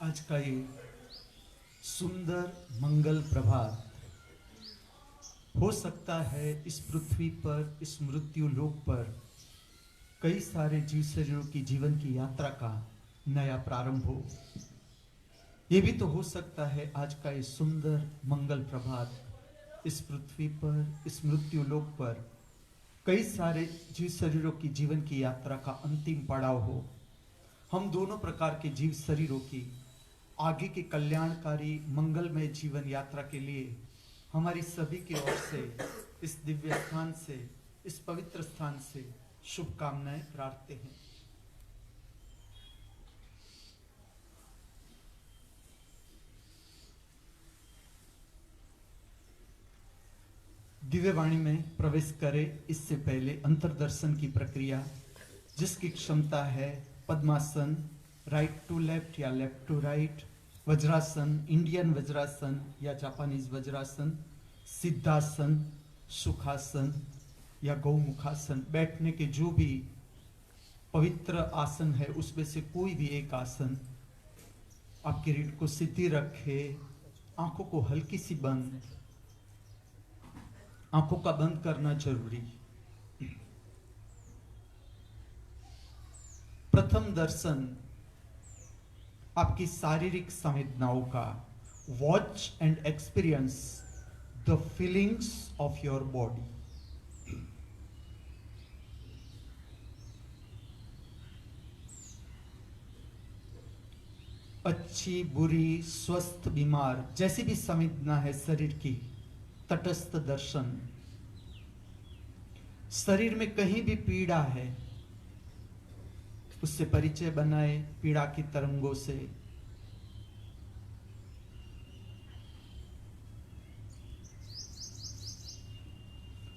आज का ये सुंदर मंगल प्रभात हो सकता है इस पृथ्वी पर, इस मृत्यु लोक पर कई सारे जीव शरीरों की जीवन की यात्रा का नया प्रारंभ हो। ये भी तो हो सकता है आज का ये सुंदर मंगल प्रभात इस पृथ्वी पर, इस मृत्यु लोक पर कई सारे जीव शरीरों की जीवन की यात्रा का अंतिम पड़ाव हो। हम दोनों प्रकार के जीव शरीरों की आगे के कल्याणकारी मंगलमय जीवन यात्रा के लिए हमारी सभी की ओर से इस दिव्य स्थान से, इस पवित्र स्थान से शुभकामनाएं प्रार्थते हैं। दिव्य वाणी में प्रवेश करें इससे पहले अंतर्दर्शन की प्रक्रिया, जिसकी क्षमता है पद्मासन, राइट टू लेफ्ट या left to right, vajrasana, Indian vajrasana या जापानीज वज्रासन, सिद्धासन, सुखासन या गौमुखासन, बैठने के जो भी पवित्र आसन है उसमें से कोई भी एक आसन। आपकी रीढ़ को सीधी रखे, आंखों को हल्की सी बंद, आंखों का बंद करना जरूरी। प्रथम दर्शन आपकी शारीरिक संवेदनाओं का, watch and experience the feelings of your body. अच्छी, बुरी, स्वस्थ, बीमार, जैसी भी संवेदना है शरीर की, तटस्थ दर्शन। शरीर में कहीं भी पीड़ा है उससे परिचय बनाए, पीड़ा की तरंगों से।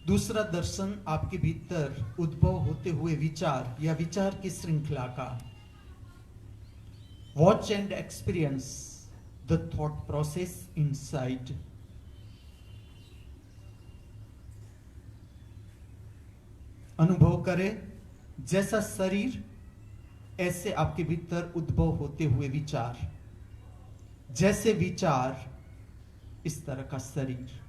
दूसरा दर्शन आपके भीतर उद्भव होते हुए विचार या विचार की श्रृंखला का, watch and experience the thought process inside. अनुभव करें जैसा शरीर ऐसे आपके भीतर उद्भव होते हुए विचार, जैसे विचार इस तरह का शरीर।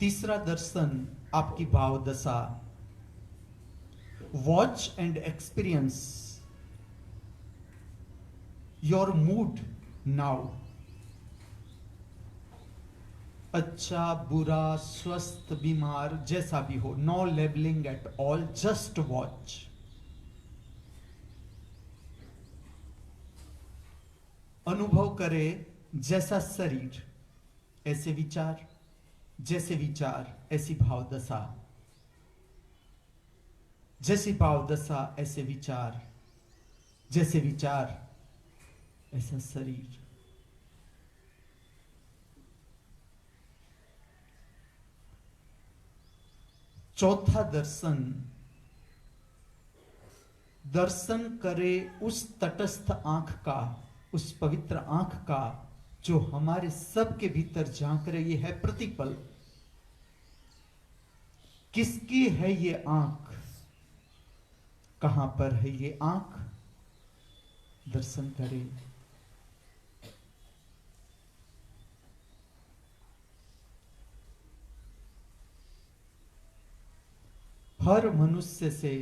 तीसरा दर्शन आपकी भाव दशा, watch and experience your mood now. अच्छा, बुरा, स्वस्थ, बीमार, जैसा भी हो, no labelling at all, just watch. अनुभव करे जैसा शरीर ऐसे विचार, जैसे विचार ऐसी भाव दशा, जैसी भाव दशा ऐसे विचार, जैसे विचार ऐसा शरीर। चौथा दर्शन, दर्शन करे उस तटस्थ आंख का, उस पवित्र आंख का जो हमारे सब के भीतर झांक रही है प्रतिपल। किसकी है ये आंख, कहां पर है ये आंख, दर्शन करे। हर मनुष्य से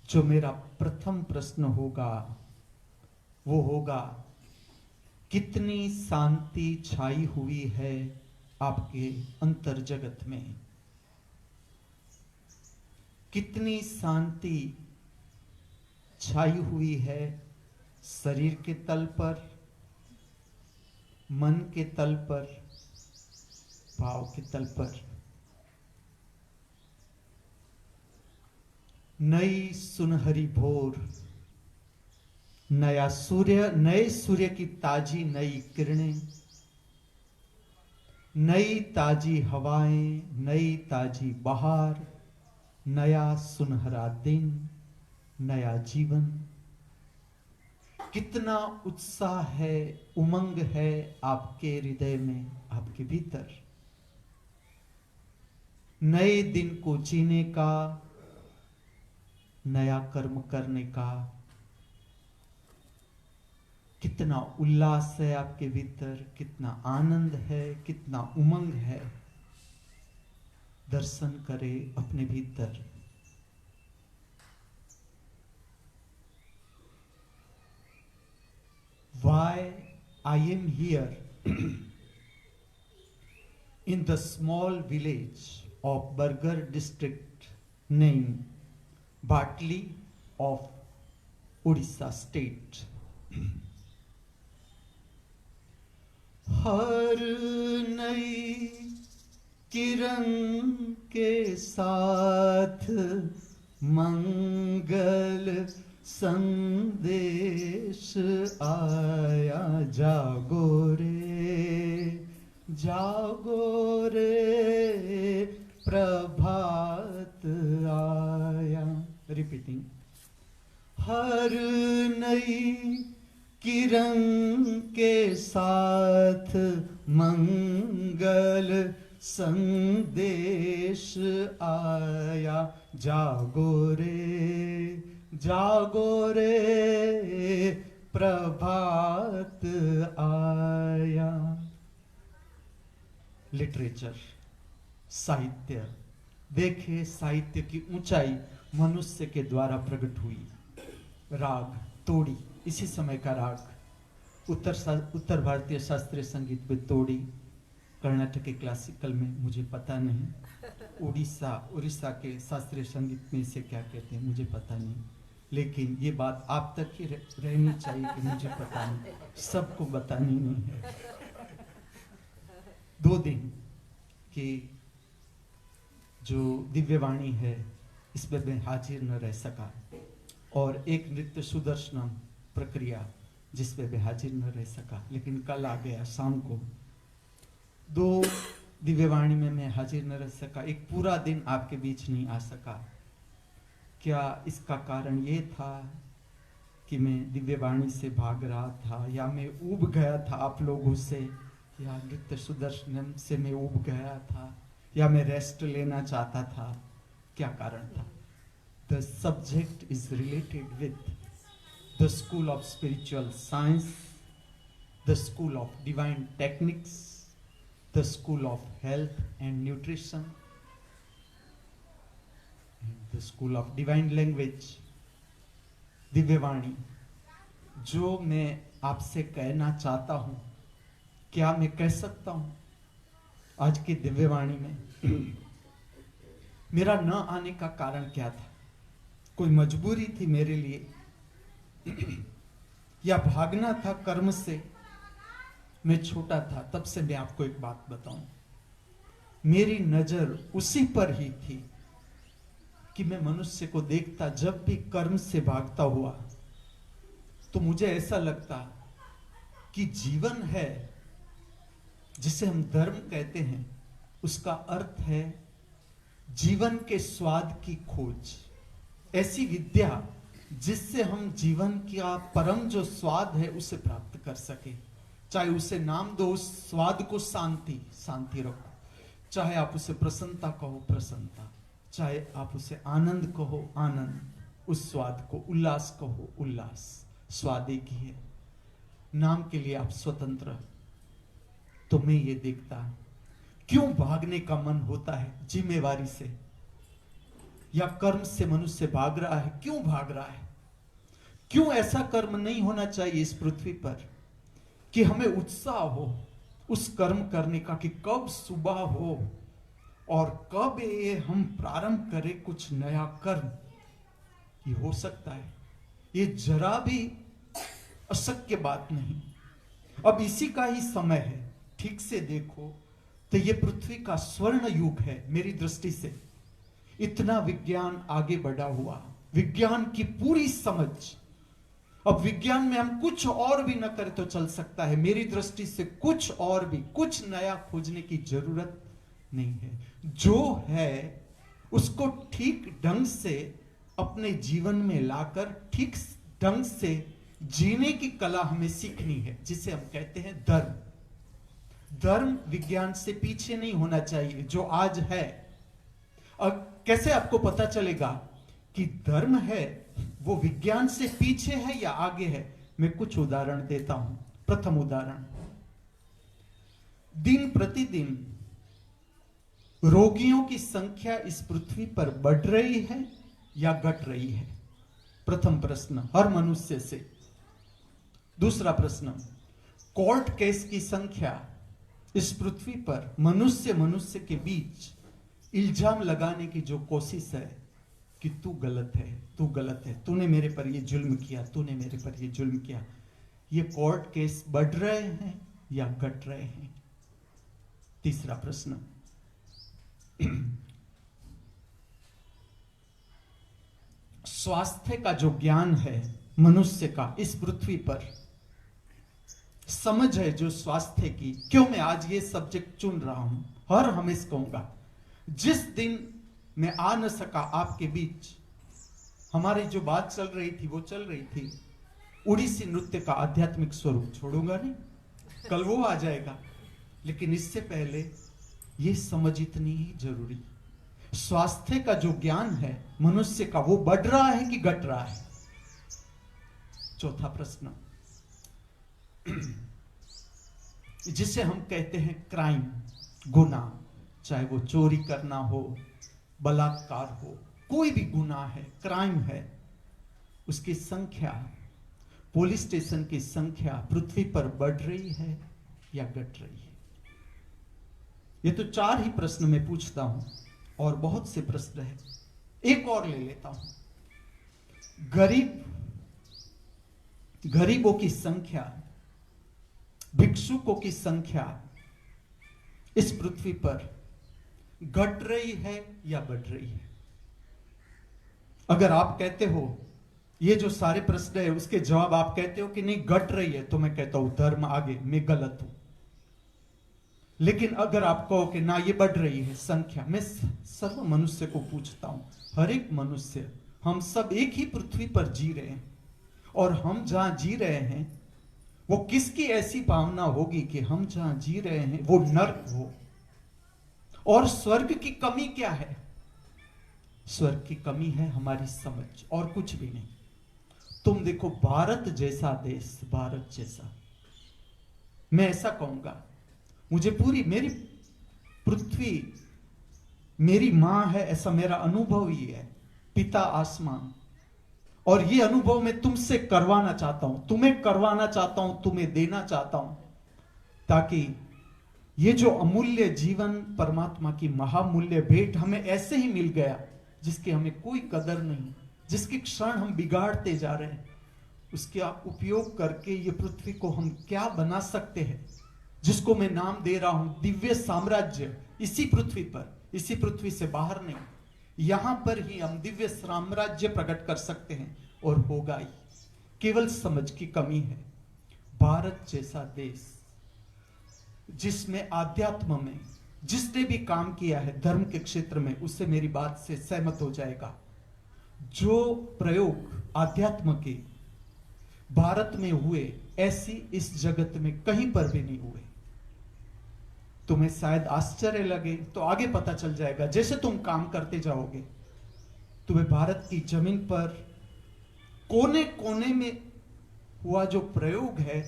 जो मेरा प्रथम प्रश्न होगा वो होगा, कितनी शांति छाई हुई है आपके अंतर जगत में, कितनी शांति छाई हुई है शरीर के तल पर, मन के तल पर, भाव के तल पर। नई सुनहरी भोर, नया सूर्य, नए सूर्य की ताजी नई किरणें, नई ताजी हवाएं, नई ताजी बहार, नया सुनहरा दिन, नया जीवन। कितना उत्साह है, उमंग है आपके हृदय में, आपके भीतर। नए दिन को जीने का, नया कर्म करने का। कितना उल्लास है आपके भीतर, कितना आनंद है, कितना उमंग है। दर्शन करें अपने भीतर। Why I am here in the small village of Bargarh district named Bhatli of Odisha state. हर नई किरण के साथ मंगल संदेश आया, जागो रे प्रभात आया। रिपीटिंग। हर नई किरण के साथ मंगल संदेश आया, जागो रे प्रभात आया। लिटरेचर, साहित्य। देखिए साहित्य की ऊंचाई मनुष्य के द्वारा प्रकट हुई। राग तोड़ी, इसी समय का राग। उत्तर भारतीय शास्त्रीय संगीत में तोड़ी, कर्नाटक के क्लासिकल में मुझे पता नहीं, उड़ीसा के शास्त्रीय संगीत में इसे क्या कहते हैं मुझे पता नहीं, लेकिन ये बात आप तक ही रहनी चाहिए कि मुझे पता नहीं, सबको बतानी नहीं है। 2 दिन की जो दिव्यवाणी है इसमें मैं हाजिर न रह सका, और एक नृत्य सुदर्शनम प्रक्रिया जिसमें मैं हाजिर न रह सका, लेकिन कल आ गया शाम को। 2 दिव्यवाणी में मैं हाजिर न रह सका, एक पूरा दिन आपके बीच नहीं आ सका। क्या इसका कारण ये था कि मैं दिव्यवाणी से भाग रहा था, या मैं ऊब गया था आप लोगों से, या नृत्य सुदर्शनम से मैं ऊब गया था, या मैं रेस्ट लेना चाहता था? क्या कारण था? The subject is related with the school of spiritual science, the school of divine techniques, the school of health and nutrition, and the school of divine language. Divyavani. जो मैं आपसे कहना चाहता हूं, क्या मैं कह सकता हूं आज की दिव्यवाणी में? मेरा न आने का कारण क्या था? कोई मजबूरी थी मेरे लिए, या भागना था कर्म से? मैं छोटा था, तब से मैं आपको एक बात बताऊं, मेरी नजर उसी पर ही थी कि मैं मनुष्य को देखता जब भी कर्म से भागता हुआ, तो मुझे ऐसा लगता कि जीवन है जिसे हम धर्म कहते हैं, उसका अर्थ है जीवन के स्वाद की खोज। ऐसी विद्या जिससे हम जीवन का परम जो स्वाद है उसे प्राप्त कर सके। चाहे उसे नाम दो उस स्वाद को शांति रखो, चाहे आप उसे प्रसन्नता कहो प्रसन्नता, चाहे आप उसे आनंद कहो आनंद, उस स्वाद को उल्लास कहो उल्लास, स्वाद एक ही है। नाम के लिए आप स्वतंत्र। तो मैं ये देखता क्यों भागने का मन होता है जिम्मेवारी से, या कर्म से मनुष्य भाग रहा है। क्यों भाग रहा है? क्यों ऐसा कर्म नहीं होना चाहिए इस पृथ्वी पर कि हमें उत्साह हो उस कर्म करने का, कि कब सुबह हो और कब ये हम प्रारंभ करें कुछ नया कर्म। ये हो सकता है, ये जरा भी अशक्य बात नहीं। अब इसी का ही समय है। ठीक से देखो तो ये पृथ्वी का स्वर्ण युग है मेरी दृष्टि से। इतना विज्ञान आगे बढ़ा हुआ, विज्ञान की पूरी समझ। अब विज्ञान में हम कुछ और भी न करें तो चल सकता है। मेरी दृष्टि से कुछ और भी, कुछ नया खोजने की जरूरत नहीं है। जो है उसको ठीक ढंग से अपने जीवन में लाकर ठीक ढंग से जीने की कला हमें सीखनी है, जिसे हम कहते हैं धर्म। धर्म विज्ञान से पीछे नहीं होना चाहिए। जो आज है अब कैसे आपको पता चलेगा कि धर्म है वो विज्ञान से पीछे है या आगे है? मैं कुछ उदाहरण देता हूं। प्रथम उदाहरण, दिन प्रतिदिन रोगियों की संख्या इस पृथ्वी पर बढ़ रही है या घट रही है? प्रथम प्रश्न हर मनुष्य से। दूसरा प्रश्न, कोर्ट केस की संख्या इस पृथ्वी पर मनुष्य के बीच इल्जाम लगाने की जो कोशिश है कि तू गलत है, तू गलत है, तूने मेरे पर ये जुल्म किया, तूने मेरे पर ये जुल्म किया, ये कोर्ट केस बढ़ रहे हैं या घट रहे हैं? तीसरा प्रश्न, स्वास्थ्य का जो ज्ञान है मनुष्य का इस पृथ्वी पर, समझ है जो स्वास्थ्य की, क्यों मैं आज ये सब्जेक्ट चुन रहा हूं? हर हमेशा कहूंगा, जिस दिन मैं आ न सका आपके बीच, हमारी जो बात चल रही थी वो चल रही थी उड़ीसी नृत्य का आध्यात्मिक स्वरूप, छोड़ूंगा नहीं, कल वो आ जाएगा। लेकिन इससे पहले ये समझ इतनी ही जरूरी, स्वास्थ्य का जो ज्ञान है मनुष्य का, वो बढ़ रहा है कि घट रहा है? चौथा प्रश्न, जिसे हम कहते हैं क्राइम, गुनाह, चाहे वो चोरी करना हो, बलात्कार हो, कोई भी गुनाह है, क्राइम है, उसकी संख्या, पुलिस स्टेशन की संख्या पृथ्वी पर बढ़ रही है या घट रही है? ये तो 4 ही प्रश्न मैं पूछता हूं और बहुत से प्रश्न है। एक और ले लेता हूं, गरीबों की संख्या, भिक्षुकों की संख्या इस पृथ्वी पर घट रही है या बढ़ रही है? अगर आप कहते हो ये जो सारे प्रश्न है उसके जवाब आप कहते हो कि नहीं घट रही है, तो मैं कहता हूं धर्म आगे, मैं गलत हूं। लेकिन अगर आप कहो कि ना ये बढ़ रही है संख्या, मैं सर्व मनुष्य को पूछता हूं, हर एक मनुष्य, हम सब एक ही पृथ्वी पर जी रहे हैं, और हम जहां जी रहे हैं वो किसकी ऐसी भावना होगी कि हम जहां जी रहे हैं वो नर्क हो? और स्वर्ग की कमी क्या है? स्वर्ग की कमी है हमारी समझ, और कुछ भी नहीं। तुम देखो भारत जैसा देश, भारत जैसा, मैं ऐसा कहूंगा, मुझे पूरी मेरी पृथ्वी मेरी मां है, ऐसा मेरा अनुभव ही है, पिता आसमान, और ये अनुभव मैं तुमसे करवाना चाहता हूं, तुम्हें करवाना चाहता हूं, तुम्हें देना चाहता हूं, ताकि ये जो अमूल्य जीवन, परमात्मा की महामूल्य भेंट हमें ऐसे ही मिल गया, जिसकी हमें कोई कदर नहीं, जिसकी क्षण हम बिगाड़ते जा रहे हैं, उसका उपयोग करके ये पृथ्वी को हम क्या बना सकते हैं, जिसको मैं नाम दे रहा हूं दिव्य साम्राज्य। इसी पृथ्वी पर, इसी पृथ्वी से बाहर नहीं, यहां पर ही हम दिव्य साम्राज्य प्रकट कर सकते हैं, और होगा ही, केवल समझ की कमी है। भारत जैसा देश जिसमें आध्यात्म में जिसने भी काम किया है धर्म के क्षेत्र में, उससे मेरी बात से सहमत हो जाएगा। जो प्रयोग आध्यात्म के भारत में हुए, ऐसी इस जगत में कहीं पर भी नहीं हुए। तुम्हें शायद आश्चर्य लगे तो आगे पता चल जाएगा, जैसे तुम काम करते जाओगे, तुम्हें भारत की जमीन पर कोने कोने में हुआ जो प्रयोग है,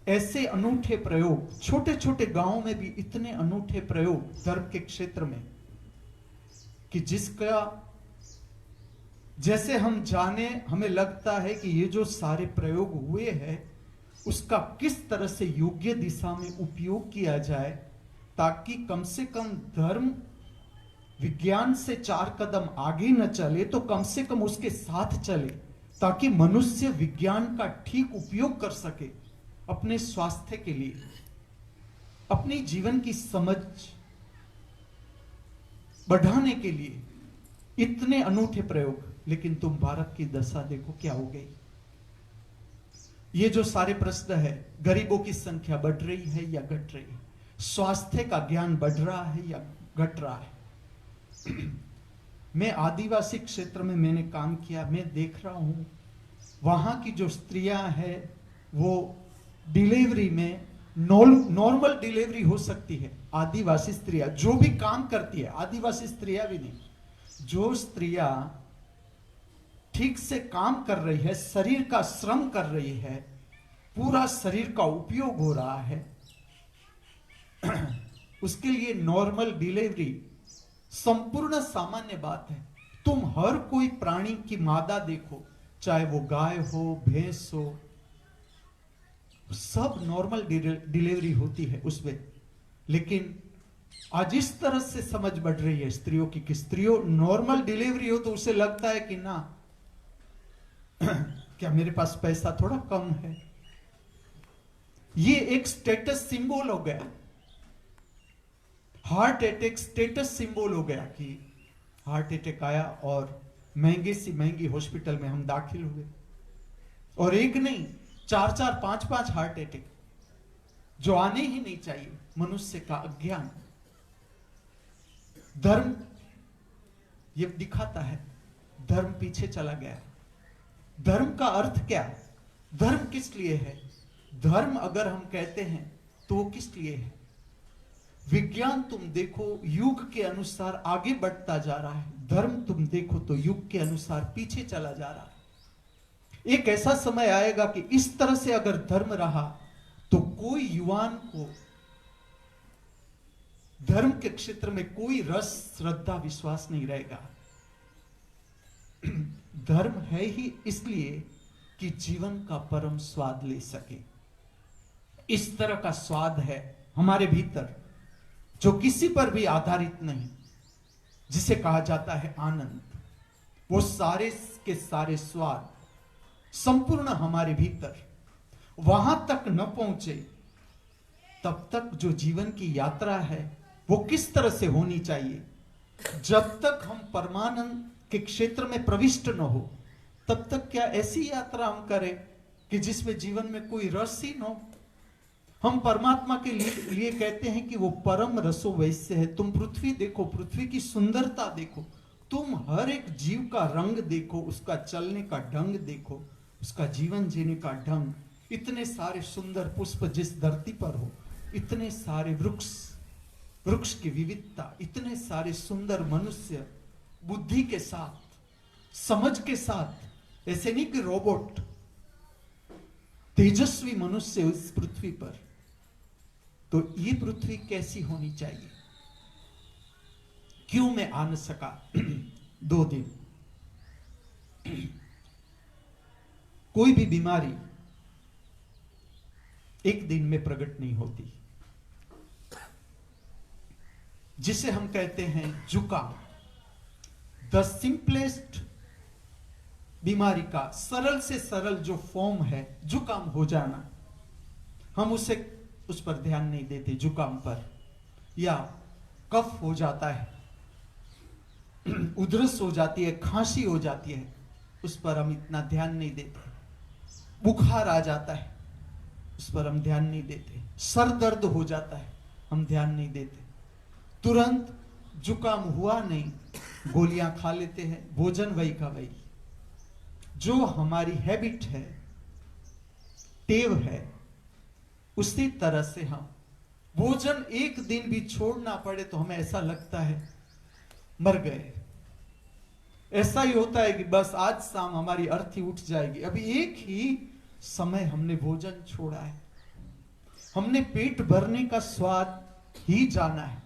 ऐसे अनूठे प्रयोग, छोटे छोटे गांवों में भी इतने अनूठे प्रयोग धर्म के क्षेत्र में, कि जिसका जैसे हम जाने, हमें लगता है कि ये जो सारे प्रयोग हुए हैं उसका किस तरह से योग्य दिशा में उपयोग किया जाए, ताकि कम से कम धर्म विज्ञान से 4 कदम आगे न चले तो कम से कम उसके साथ चले, ताकि मनुष्य विज्ञान का ठीक उपयोग कर सके अपने स्वास्थ्य के लिए, अपने जीवन की समझ बढ़ाने के लिए। इतने अनूठे प्रयोग, लेकिन तुम भारत की दशा देखो क्या हो गई। ये जो सारे प्रश्न है, गरीबों की संख्या बढ़ रही है या घट रही है, स्वास्थ्य का ज्ञान बढ़ रहा है या घट रहा है। मैं आदिवासी क्षेत्र में मैंने काम किया, मैं देख रहा हूं वहां की जो स्त्रियां हैं वो डिलीवरी में नॉर्मल डिलीवरी हो सकती है। आदिवासी स्त्रियां जो भी काम करती है, आदिवासी स्त्रियां भी नहीं, जो स्त्रियां ठीक से काम कर रही है, शरीर का श्रम कर रही है, पूरा शरीर का उपयोग हो रहा है, उसके लिए नॉर्मल डिलीवरी संपूर्ण सामान्य बात है। तुम हर कोई प्राणी की मादा देखो, चाहे वो गाय हो, भैंस हो, सब नॉर्मल डिलीवरी होती है उसमें। लेकिन आज इस तरह से समझ बढ़ रही है स्त्रियों की कि स्त्रियों नॉर्मल डिलीवरी हो तो उसे लगता है कि ना, क्या मेरे पास पैसा थोड़ा कम है। ये एक स्टेटस सिंबल हो गया। हार्ट अटैक स्टेटस सिंबल हो गया कि हार्ट अटैक आया और महंगी सी महंगी हॉस्पिटल में हम दाखिल हुए, और एक नहीं, 4-4, 5-5 हार्ट अटैक जो आने ही नहीं चाहिए। मनुष्य का अज्ञान। धर्म ये दिखाता है, धर्म पीछे चला गया। धर्म का अर्थ क्या? धर्म किस लिए है? धर्म अगर हम कहते हैं तो वो किस लिए है? विज्ञान तुम देखो युग के अनुसार आगे बढ़ता जा रहा है, धर्म तुम देखो तो युग के अनुसार पीछे चला जा रहा है। एक ऐसा समय आएगा कि इस तरह से अगर धर्म रहा तो कोई युवान को धर्म के क्षेत्र में कोई रस, श्रद्धा, विश्वास नहीं रहेगा। धर्म है ही इसलिए कि जीवन का परम स्वाद ले सके। इस तरह का स्वाद है हमारे भीतर जो किसी पर भी आधारित नहीं, जिसे कहा जाता है आनंद। वो सारे के सारे स्वाद संपूर्ण हमारे भीतर, वहां तक न पहुंचे तब तक जो जीवन की यात्रा है वो किस तरह से होनी चाहिए। जब तक हम परमानंद के क्षेत्र में प्रविष्ट न हो तब तक क्या ऐसी यात्रा हम करें कि जिसमें जीवन में कोई रस ही न हो। हम परमात्मा के लिए कहते हैं कि वो परम रसो वैश्य है। तुम पृथ्वी देखो, पृथ्वी की सुंदरता देखो, तुम हर एक जीव का रंग देखो, उसका चलने का ढंग देखो, उसका जीवन जीने का ढंग। इतने सारे सुंदर पुष्प जिस धरती पर हो, इतने सारे वृक्ष, वृक्ष की विविधता, इतने सारे सुंदर मनुष्य बुद्धि के साथ, समझ के साथ, ऐसे नहीं कि रोबोट, तेजस्वी मनुष्य इस पृथ्वी पर। तो ये पृथ्वी कैसी होनी चाहिए? क्यों मैं आ न सका 2 दिन? कोई भी बीमारी एक दिन में प्रकट नहीं होती। जिसे हम कहते हैं जुकाम, द सिंपलेस्ट बीमारी का सरल से सरल जो फॉर्म है जुकाम हो जाना, हम उस पर ध्यान नहीं देते। जुकाम पर या कफ हो जाता है, उधरस हो जाती है, खांसी हो जाती है, उस पर हम इतना ध्यान नहीं देते। बुखार आ जाता है, उस पर हम ध्यान नहीं देते। सर दर्द हो जाता है, हम ध्यान नहीं देते। तुरंत जुकाम हुआ नहीं, गोलियां खा लेते हैं, भोजन वही का वही। जो हमारी हैबिट है, टेव है, उसी तरह से हम भोजन एक दिन भी छोड़ना पड़े तो हमें ऐसा लगता है मर गए। ऐसा ही होता है कि बस आज शाम हमारी अर्थी उठ जाएगी। अभी एक ही समय हमने भोजन छोड़ा है, हमने पेट भरने का स्वाद ही जाना है।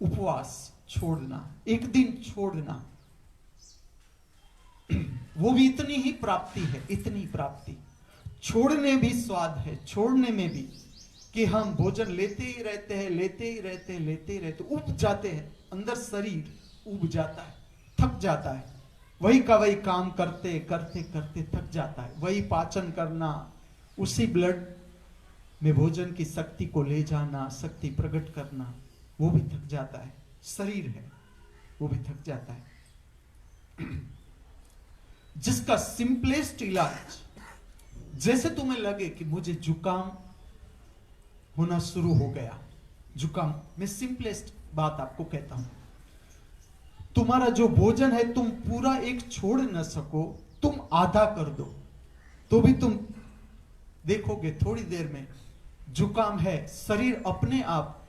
उपवास छोड़ना, एक दिन छोड़ना, वो भी इतनी ही प्राप्ति है, इतनी प्राप्ति। छोड़ने भी स्वाद है, छोड़ने में भी कि हम भोजन लेते ही रहते हैं, लेते ही रहते हैं, लेते ही रहते, उब जाते हैं, अंदर शरीर उब जाता है, थक जाता है। वही का वही काम करते करते करते थक जाता है। वही पाचन करना, उसी ब्लड में भोजन की शक्ति को ले जाना, शक्ति प्रकट करना, वो भी थक जाता है। शरीर है वो भी थक जाता है। जिसका सिंपलेस्ट इलाज, जैसे तुम्हें लगे कि मुझे जुकाम होना शुरू हो गया, जुकाम, मैं सिंपलेस्ट बात आपको कहता हूं, तुम्हारा जो भोजन है तुम पूरा एक छोड़ न सको, तुम आधा कर दो, तो भी तुम देखोगे थोड़ी देर में जुकाम है, शरीर अपने आप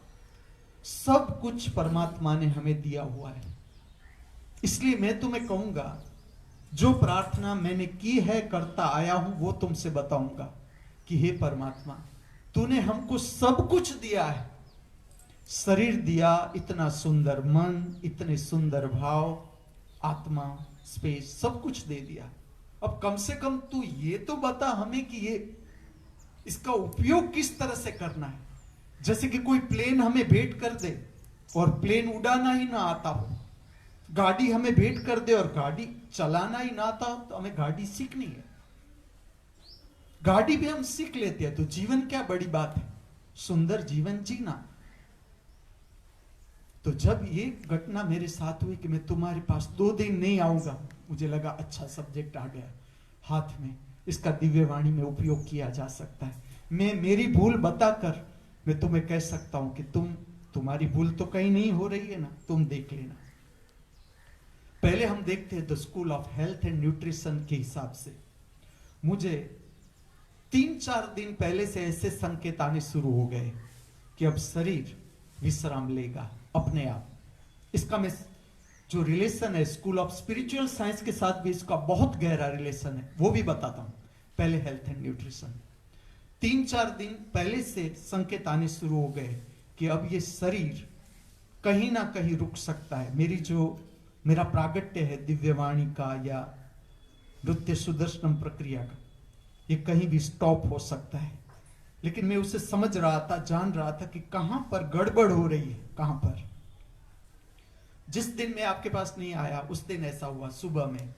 सब कुछ परमात्मा ने हमें दिया हुआ है। इसलिए मैं तुम्हें कहूंगा, जो प्रार्थना मैंने की है, करता आया हूं, वो तुमसे बताऊंगा कि हे परमात्मा, तूने हमको सब कुछ दिया है। शरीर दिया, इतना सुंदर मन, इतने सुंदर भाव, आत्मा, स्पेस, सब कुछ दे दिया। अब कम से कम तू ये तो बता हमें कि ये इसका उपयोग किस तरह से करना है। जैसे कि कोई प्लेन हमें भेंट कर दे और प्लेन उड़ाना ही ना आता हो, गाड़ी हमें भेंट कर दे और गाड़ी चलाना ही ना आता हो, तो हमें गाड़ी सीखनी है। गाड़ी भी हम सीख लेते हैं, तो जीवन क्या बड़ी बात है, सुंदर जीवन जीना। तो जब ये घटना मेरे साथ हुई कि मैं तुम्हारे पास 2 दिन नहीं आऊंगा, मुझे लगा अच्छा सब्जेक्ट आ गया हाथ में, इसका दिव्य वाणी में उपयोग किया जा सकता है। मैं मेरी भूल बताकर मैं तुम्हें कह सकता हूं कि तुम्हारी भूल तो कहीं नहीं हो रही है ना, तुम देख लेना। पहले हम देखते हैं the school of health and nutrition के हिसाब से। मुझे 3-4 दिन पहले से ऐसे संकेत आने शुरू हो गए कि अब शरीर विश्राम लेगा अपने आप। इसका मैं जो रिलेशन है स्कूल ऑफ स्पिरिचुअल साइंस के साथ भी इसका बहुत गहरा रिलेशन है, वो भी बताता हूं। पहले हेल्थ एंड न्यूट्रिशन। 3-4 दिन पहले से संकेत आने शुरू हो गए कि अब ये शरीर कहीं ना कहीं रुक सकता है। मेरा प्रागट्य है दिव्यवाणी का या नृत्य सुदर्शनम प्रक्रिया का, ये कहीं भी स्टॉप हो सकता है। लेकिन मैं उसे समझ रहा था, जान रहा था कि कहां पर गड़बड़ हो रही है, कहां पर। जिस दिन मैं आपके पास नहीं आया उस दिन ऐसा हुआ सुबह में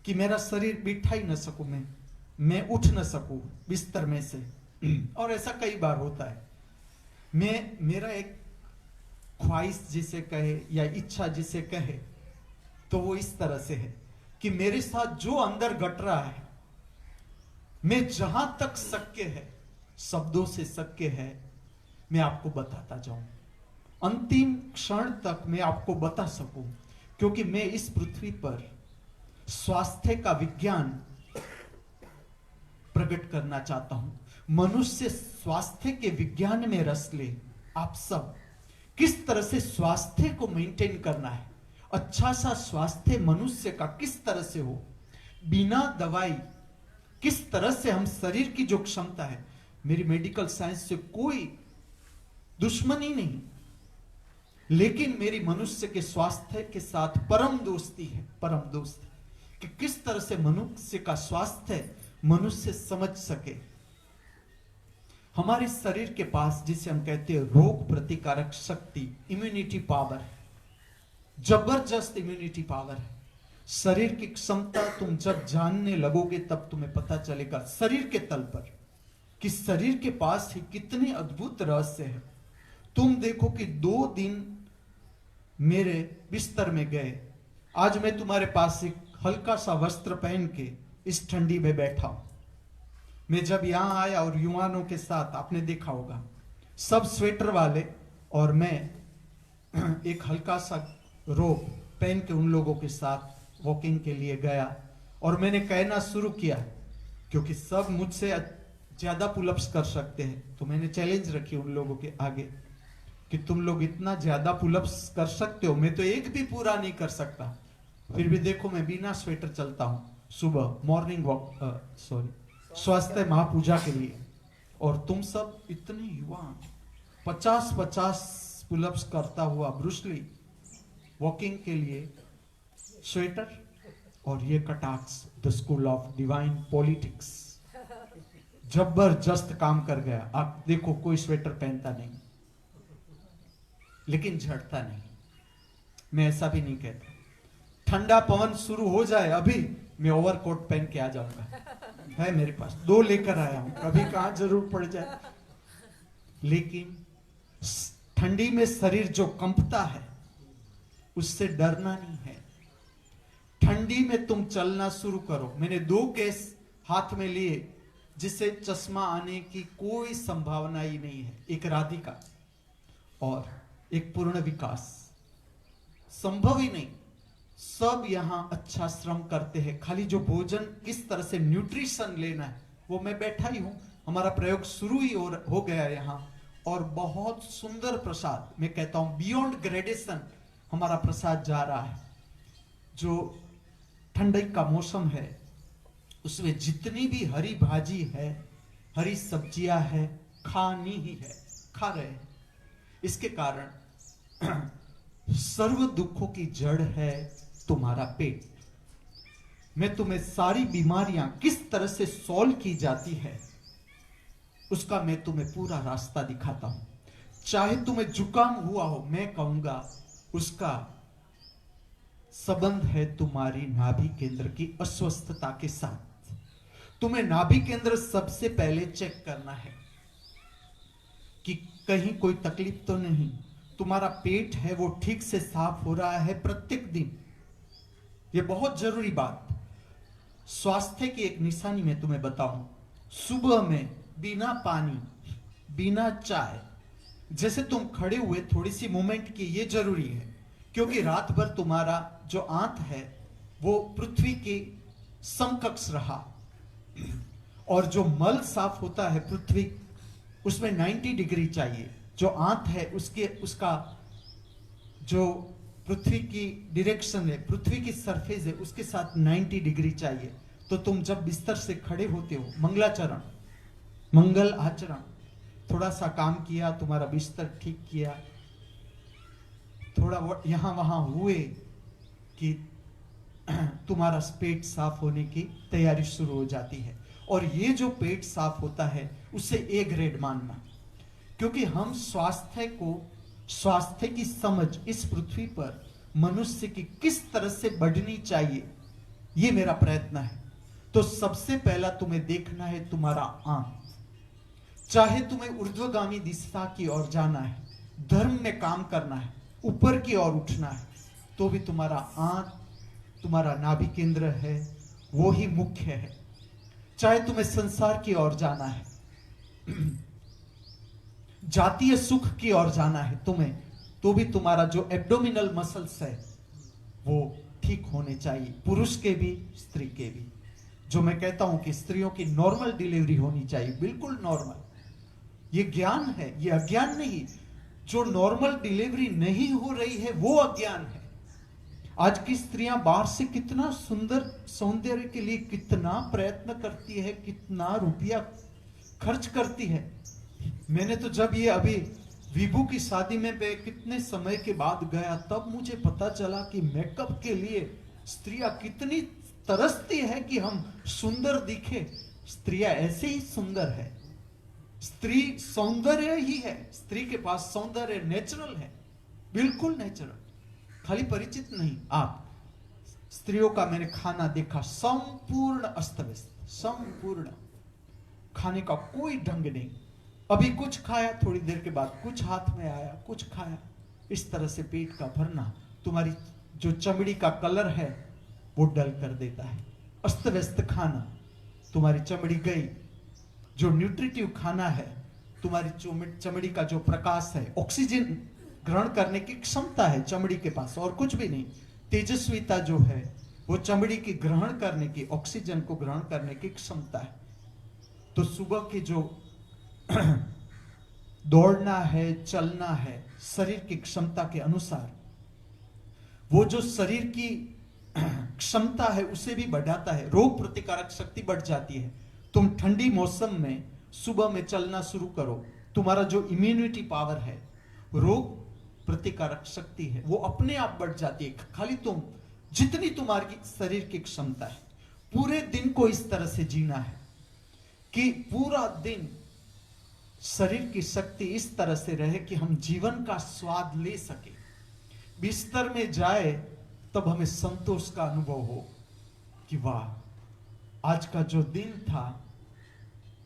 कि मेरा शरीर बिठा ही न सकूं, मैं उठ न सकूं बिस्तर में से। और ऐसा कई बार होता है। मेरा एक ख्वाहिश जिसे कहे या इच्छा जिसे कहे, तो वो इस तरह से है कि मेरे साथ जो अंदर घट रहा है, मैं जहां तक शक्य है, शब्दों से शक्य है, मैं आपको बताता जाऊं, अंतिम क्षण तक मैं आपको बता सकूं। क्योंकि मैं इस पृथ्वी पर स्वास्थ्य का विज्ञान प्रकट करना चाहता हूं। मनुष्य स्वास्थ्य के विज्ञान में रस ले। आप सब किस तरह से स्वास्थ्य को मेंटेन करना है, अच्छा सा स्वास्थ्य मनुष्य का किस तरह से हो, बिना दवाई किस तरह से हम शरीर की जो क्षमता है। मेरी मेडिकल साइंस से कोई दुश्मनी नहीं, लेकिन मेरी मनुष्य के स्वास्थ्य के साथ परम दोस्ती है, परम दोस्ती, कि किस तरह से मनुष्य का स्वास्थ्य मनुष्य समझ सके। हमारे शरीर के पास जिसे हम कहते हैं रोग प्रतिकारक शक्ति, इम्यूनिटी पावर, जबरदस्त इम्यूनिटी पावर है। शरीर की क्षमता तुम जब जानने लगोगे तब तुम्हें पता चलेगा शरीर के तल पर कि शरीर के पास ही कितने अद्भुत रहस्य है। तुम देखो कि 2 दिन मेरे बिस्तर में गए, आज मैं तुम्हारे पास एक हल्का सा वस्त्र पहन के इस ठंडी में बैठा हूं। मैं जब यहां आया और युवानों के साथ, आपने देखा होगा सब स्वेटर वाले, और मैं एक हल्का सा रोब पहन के उन लोगों के साथ वॉकिंग के लिए गया और मैंने कहना शुरू किया, क्योंकि सब मुझसे ज्यादा पुलअप्स कर सकते हैं। तो मैंने चैलेंज रखी उन लोगों के आगे कि तुम लोग इतना ज्यादा पुलअप्स कर सकते हो, मैं तो एक भी पूरा नहीं कर सकता। फिर भी देखो मैं बिना स्वेटर चलता हूं सुबह मॉर्निंग वॉक, स्वास्थ्य महापूजा के लिए, और तुम सब इतने युवा 50-50 पुलअप्स करता हुआ ब्रूसली वॉकिंग के लिए स्वेटर और ये कटाक्स। The school of divine politics जबरदस्त काम कर गया। आप देखो कोई स्वेटर पहनता नहीं, लेकिन झड़ता नहीं। मैं ऐसा भी नहीं कहता, ठंडा पवन शुरू हो जाए अभी मैं ओवरकोट पहन के आ जाऊंगा, है मेरे पास 2 लेकर आया हूं, कभी कहां जरूर पड़ जाए। लेकिन ठंडी में शरीर जो कंपता है उससे डरना नहीं है। ठंडी में तुम चलना शुरू करो। मैंने 2 केस हाथ में लिए जिसे चश्मा आने की कोई संभावना ही नहीं है, एक राधिका और एक पूर्ण विकास, संभव ही नहीं। सब यहां अच्छा श्रम करते हैं, खाली जो भोजन किस तरह से न्यूट्रिशन लेना है वो मैं बैठा ही हूं, हमारा प्रयोग शुरू ही हो गया यहाँ, और बहुत सुंदर प्रसाद, मैं कहता हूं बियॉन्ड ग्रेडेशन हमारा प्रसाद जा रहा है। जो ठंडी का मौसम है उसमें जितनी भी हरी भाजी है, हरी सब्जियां है, खानी ही है, खा रहे हैं। इसके कारण सर्व दुखों की जड़ है तुम्हारा पेट। मैं तुम्हें सारी बीमारियां किस तरह से सॉल्व की जाती है उसका मैं तुम्हें पूरा रास्ता दिखाता हूं। चाहे तुम्हें जुकाम हुआ हो, मैं कहूंगा उसका संबंध है तुम्हारी नाभि केंद्र की अस्वस्थता के साथ। तुम्हें नाभि केंद्र सबसे पहले चेक करना है कि कहीं कोई तकलीफ तो नहीं। तुम्हारा पेट है वो ठीक से साफ हो रहा है प्रत्येक दिन, ये बहुत जरूरी बात। स्वास्थ्य की एक निशानी मैं तुम्हें बताऊं, सुबह में बिना पानी, बिना चाय, जैसे तुम खड़े हुए थोड़ी सी मूवमेंट की, ये जरूरी है, क्योंकि रात भर तुम्हारा जो आंत है वो पृथ्वी के समकक्ष रहा, और जो मल साफ होता है पृथ्वी उसमें 90 डिग्री चाहिए। जो आंत है उसका जो पृथ्वी की डायरेक्शन है, पृथ्वी की सरफेस है, उसके साथ 90 डिग्री चाहिए। तो तुम जब बिस्तर से खड़े होते हो, मंगलाचरण, मंगल आचरण, थोड़ा सा काम किया, तुम्हारा बिस्तर ठीक किया, थोड़ा यहां वहां हुए कि तुम्हारा पेट साफ होने की तैयारी शुरू हो जाती है। और ये जो पेट साफ होता है उसे ए ग्रेड मानना, क्योंकि हम स्वास्थ्य की समझ इस पृथ्वी पर मनुष्य की किस तरह से बढ़नी चाहिए, ये मेरा प्रयत्न है। तो सबसे पहला तुम्हें देखना है तुम्हारा आंत। चाहे तुम्हें ऊर्ध्वगामी दिशा की ओर जाना है, धर्म में काम करना है, ऊपर की ओर उठना है, तो भी तुम्हारा आंत, तुम्हारा नाभि केंद्र है वो ही मुख्य है। चाहे तुम्हें संसार की ओर जाना है, जातीय सुख की ओर जाना है तुम्हें, तो भी तुम्हारा जो एब्डोमिनल मसल्स है वो ठीक होने चाहिए, पुरुष के भी स्त्री के भी। जो मैं कहता हूं कि स्त्रियों की नॉर्मल डिलीवरी होनी चाहिए, बिल्कुल नॉर्मल। ये ज्ञान है, ये अज्ञान नहीं। जो नॉर्मल डिलीवरी नहीं हो रही है वो अज्ञान है। आज की स्त्रियां बाहर से कितना सुंदर सौंदर्य के लिए कितना प्रयत्न करती है, कितना रुपया खर्च करती है। मैंने तो जब ये अभी विभू की शादी में कितने समय के बाद गया, तब मुझे पता चला कि मेकअप के लिए स्त्रियां कितनी तरसती है कि हम सुंदर दिखे। स्त्रियां ऐसे ही सुंदर है, स्त्री सौंदर्य ही है, स्त्री के पास सौंदर्य नेचुरल है, बिल्कुल नेचुरल, खाली परिचित नहीं। आप स्त्रियों का मैंने खाना देखा, संपूर्ण अस्त व्यस्त, संपूर्ण, खाने का कोई ढंग नहीं। अभी कुछ खाया, थोड़ी देर के बाद कुछ हाथ में आया, कुछ खाया, इस तरह से पेट का भरना तुम्हारी जो चमड़ी का कलर है वो डल कर देता है। अस्त व्यस्त खाना, तुम्हारी चमड़ी गई। जो न्यूट्रिटिव खाना है, तुम्हारी चमड़ी का जो प्रकाश है, ऑक्सीजन ग्रहण करने की क्षमता है चमड़ी के पास, और कुछ भी नहीं। तेजस्विता जो है वो चमड़ी की ग्रहण करने की, ऑक्सीजन को ग्रहण करने की क्षमता है। तो सुबह की जो दौड़ना है, चलना है, शरीर की क्षमता के अनुसार, वो जो शरीर की क्षमता है उसे भी बढ़ाता है, रोग प्रतिकारक शक्ति बढ़ जाती है। तुम ठंडी मौसम में सुबह में चलना शुरू करो, तुम्हारा जो इम्यूनिटी पावर है, रोग प्रतिकारक शक्ति है, वो अपने आप बढ़ जाती है। खाली तुम जितनी तुम्हारी शरीर की क्षमता है, पूरे दिन को इस तरह से जीना है कि पूरा दिन शरीर की शक्ति इस तरह से रहे कि हम जीवन का स्वाद ले सके। बिस्तर में जाए तब हमें संतोष का अनुभव हो कि वाह, आज का जो दिन था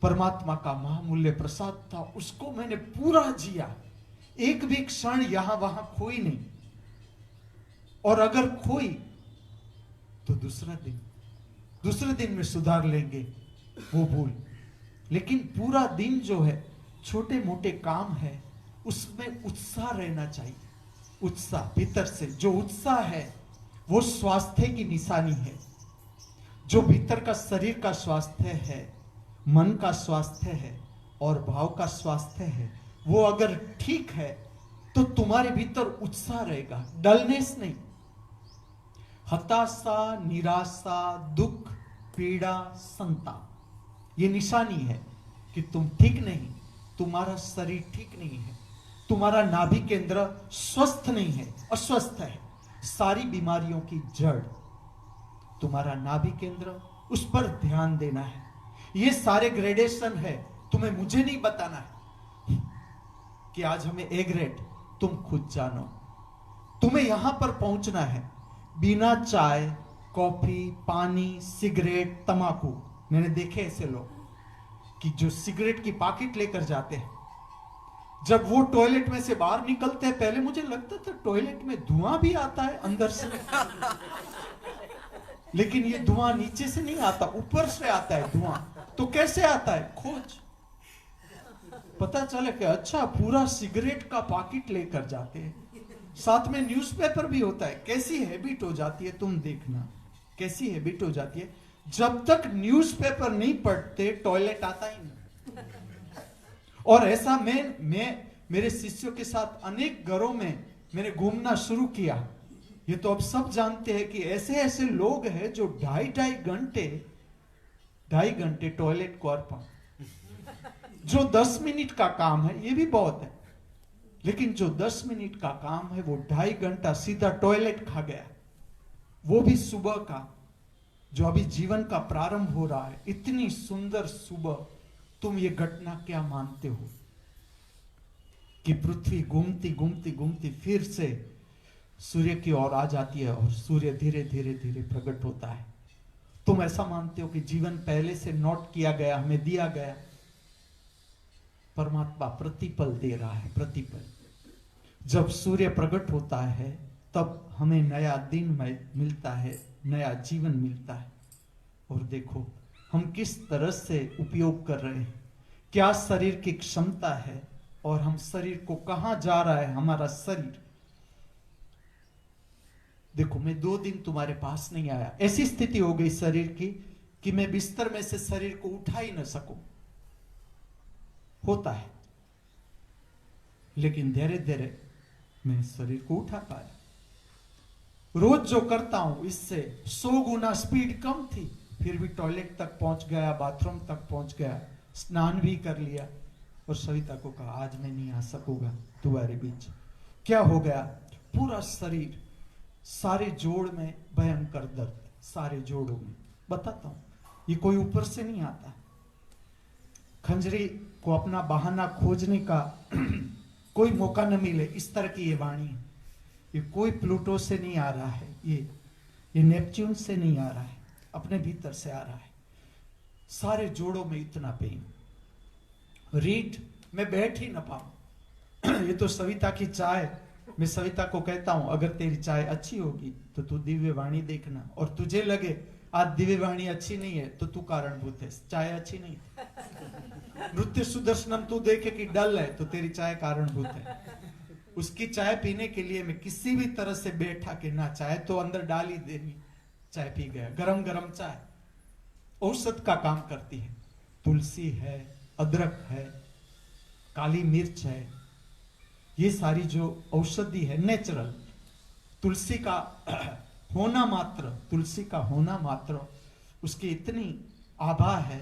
परमात्मा का महामूल्य प्रसाद था, उसको मैंने पूरा जिया, एक भी क्षण यहां वहां खोई नहीं। और अगर खोई तो दूसरे दिन में सुधार लेंगे वो भूल। लेकिन पूरा दिन जो है, छोटे मोटे काम है, उसमें उत्साह रहना चाहिए। उत्साह भीतर से, जो उत्साह है वो स्वास्थ्य की निशानी है। जो भीतर का शरीर का स्वास्थ्य है मन का स्वास्थ्य है और भाव का स्वास्थ्य है, वो अगर ठीक है तो तुम्हारे भीतर उत्साह रहेगा, डलनेस नहीं। हताशा, निराशा, दुख, पीड़ा, संताप, ये निशानी है कि तुम ठीक नहीं, तुम्हारा शरीर ठीक नहीं है, तुम्हारा नाभि केंद्र स्वस्थ नहीं है, अस्वस्थ है। सारी बीमारियों की जड़ तुम्हारा नाभि केंद्र, उस पर ध्यान देना है। ये सारे ग्रेडेशन है, तुम्हें मुझे नहीं बताना है कि आज हमें ए ग्रेड, तुम खुद जानो। तुम्हें यहां पर पहुंचना है बिना चाय, कॉफी, पानी, सिगरेट, तंबाकू। मैंने देखे ऐसे लोग कि जो सिगरेट की पैकेट लेकर जाते हैं, जब वो टॉयलेट में से बाहर निकलते हैं, पहले मुझे लगता था टॉयलेट में धुआं भी आता है अंदर से, लेकिन ये धुआं नीचे से नहीं आता, ऊपर से आता है धुआं। तो कैसे आता है? खोज, पता चले कि अच्छा पूरा सिगरेट का पैकेट लेकर जाते हैं, साथ में न्यूज़पेपर भी होता है। कैसी हैबिट हो जाती है, तुम देखना कैसी हैबिट हो जाती है। जब तक न्यूज़पेपर नहीं पढ़ते टॉयलेट आता ही नहीं। और ऐसा मैं मेरे शिष्यों के साथ अनेक घरों में मैंने घूमना शुरू किया। ये तो अब सब जानते हैं कि ऐसे ऐसे लोग हैं जो ढाई घंटे टॉयलेट को अर्पण, जो 10 मिनट का काम है ये भी बहुत है, लेकिन जो 10 मिनट का काम है वो 2.5 घंटा सीधा टॉयलेट खा गया, वो भी सुबह का, जो अभी जीवन का प्रारंभ हो रहा है। इतनी सुंदर सुबह, तुम ये घटना क्या मानते हो कि पृथ्वी घूमती घूमती घूमती फिर से सूर्य की ओर आ जाती है और सूर्य धीरे धीरे धीरे प्रकट होता है। तुम ऐसा मानते हो कि जीवन पहले से नोट किया गया, हमें दिया गया? परमात्मा प्रतिपल दे रहा है, प्रतिपल। जब सूर्य प्रकट होता है तब हमें नया दिन मिलता है, नया जीवन मिलता है। और देखो हम किस तरह से उपयोग कर रहे हैं, क्या शरीर की क्षमता है और हम शरीर को कहां जा रहा है हमारा शरीर। देखो मैं 2 दिन तुम्हारे पास नहीं आया, ऐसी स्थिति हो गई शरीर की कि मैं बिस्तर में से शरीर को उठा ही न सकूं। होता है, लेकिन धीरे धीरे मैं शरीर को उठा पाया। रोज जो करता हूं इससे 100 गुना स्पीड कम थी, फिर भी टॉयलेट तक पहुंच गया, बाथरूम तक पहुंच गया, स्नान भी कर लिया और सविता को कहा आज मैं नहीं आ सकूंगा तुम्हारे बीच। क्या हो गया? पूरा शरीर, सारे जोड़ में भयंकर दर्द, सारे जोड़ों में। बताता हूं, ये कोई ऊपर से नहीं आता। खंजरी को अपना बहाना खोजने का कोई मौका न मिले, इस तरह की ये वाणी है। ये कोई प्लूटो से नहीं आ रहा है, ये नेपच्यून से नहीं आ रहा है, अपने भीतर से आ रहा है। सारे जोड़ों में इतना पेन, रीढ़ में बैठ ही ना पाऊं। ये तो सविता की चाय, मैं सविता को कहता हूं अगर तेरी चाय अच्छी होगी तो तू दिव्य वाणी देखना, और तुझे लगे आज दिव्य वाणी अच्छी नहीं है तो तू कारणभूत है, चाय अच्छी नहीं है। नृत्य सुदर्शनम तू देखे कि डल है तो तेरी चाय कारणभूत है। उसकी चाय पीने के लिए मैं किसी भी तरह से बैठा कि ना, चाय तो अंदर डाल ही देनी, चाय पी गया। गरम गरम चाय औषध का काम करती है। तुलसी है, अदरक है, काली मिर्च है, ये सारी जो औषधि है नेचुरल। तुलसी का होना मात्र, तुलसी का होना मात्र उसकी इतनी आभा है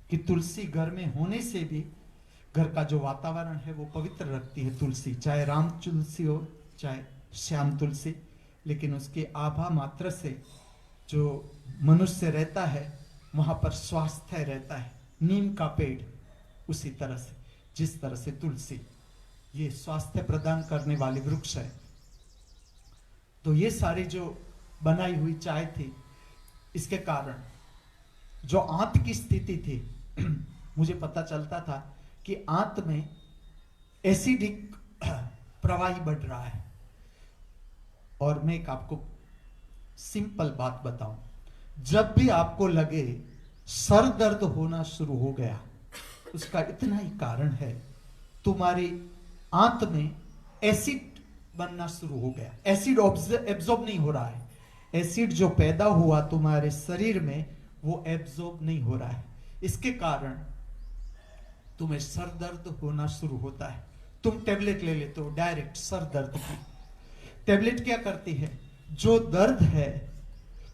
कि तुलसी घर में होने से भी घर का जो वातावरण है वो पवित्र रखती है तुलसी, चाहे राम तुलसी हो चाहे श्याम तुलसी। लेकिन उसके आभा मात्र से जो मनुष्य रहता है वहां पर स्वास्थ्य रहता है। नीम का पेड़ उसी तरह से, जिस तरह से तुलसी ये स्वास्थ्य प्रदान करने वाले वृक्ष है। तो ये सारी जो बनाई हुई चाय थी, इसके कारण जो आंत की स्थिति थी मुझे पता चलता था कि आंत में एसिडिक प्रवाही बढ़ रहा है। और मैं एक आपको सिंपल बात बताऊं, जब भी आपको लगे सर दर्द होना शुरू हो गया, उसका इतना ही कारण है, तुम्हारी आंत में एसिड बनना शुरू हो गया। एसिड एब्जॉर्ब नहीं हो रहा है। एसिड जो पैदा हुआ तुम्हारे शरीर में वो एब्जॉर्ब नहीं हो रहा है। इसके कारण तुम्हें सर दर्द होना शुरू होता है। तुम टेबलेट ले लेते हो डायरेक्ट सर दर्द की। टेबलेट क्या करती है, जो दर्द है,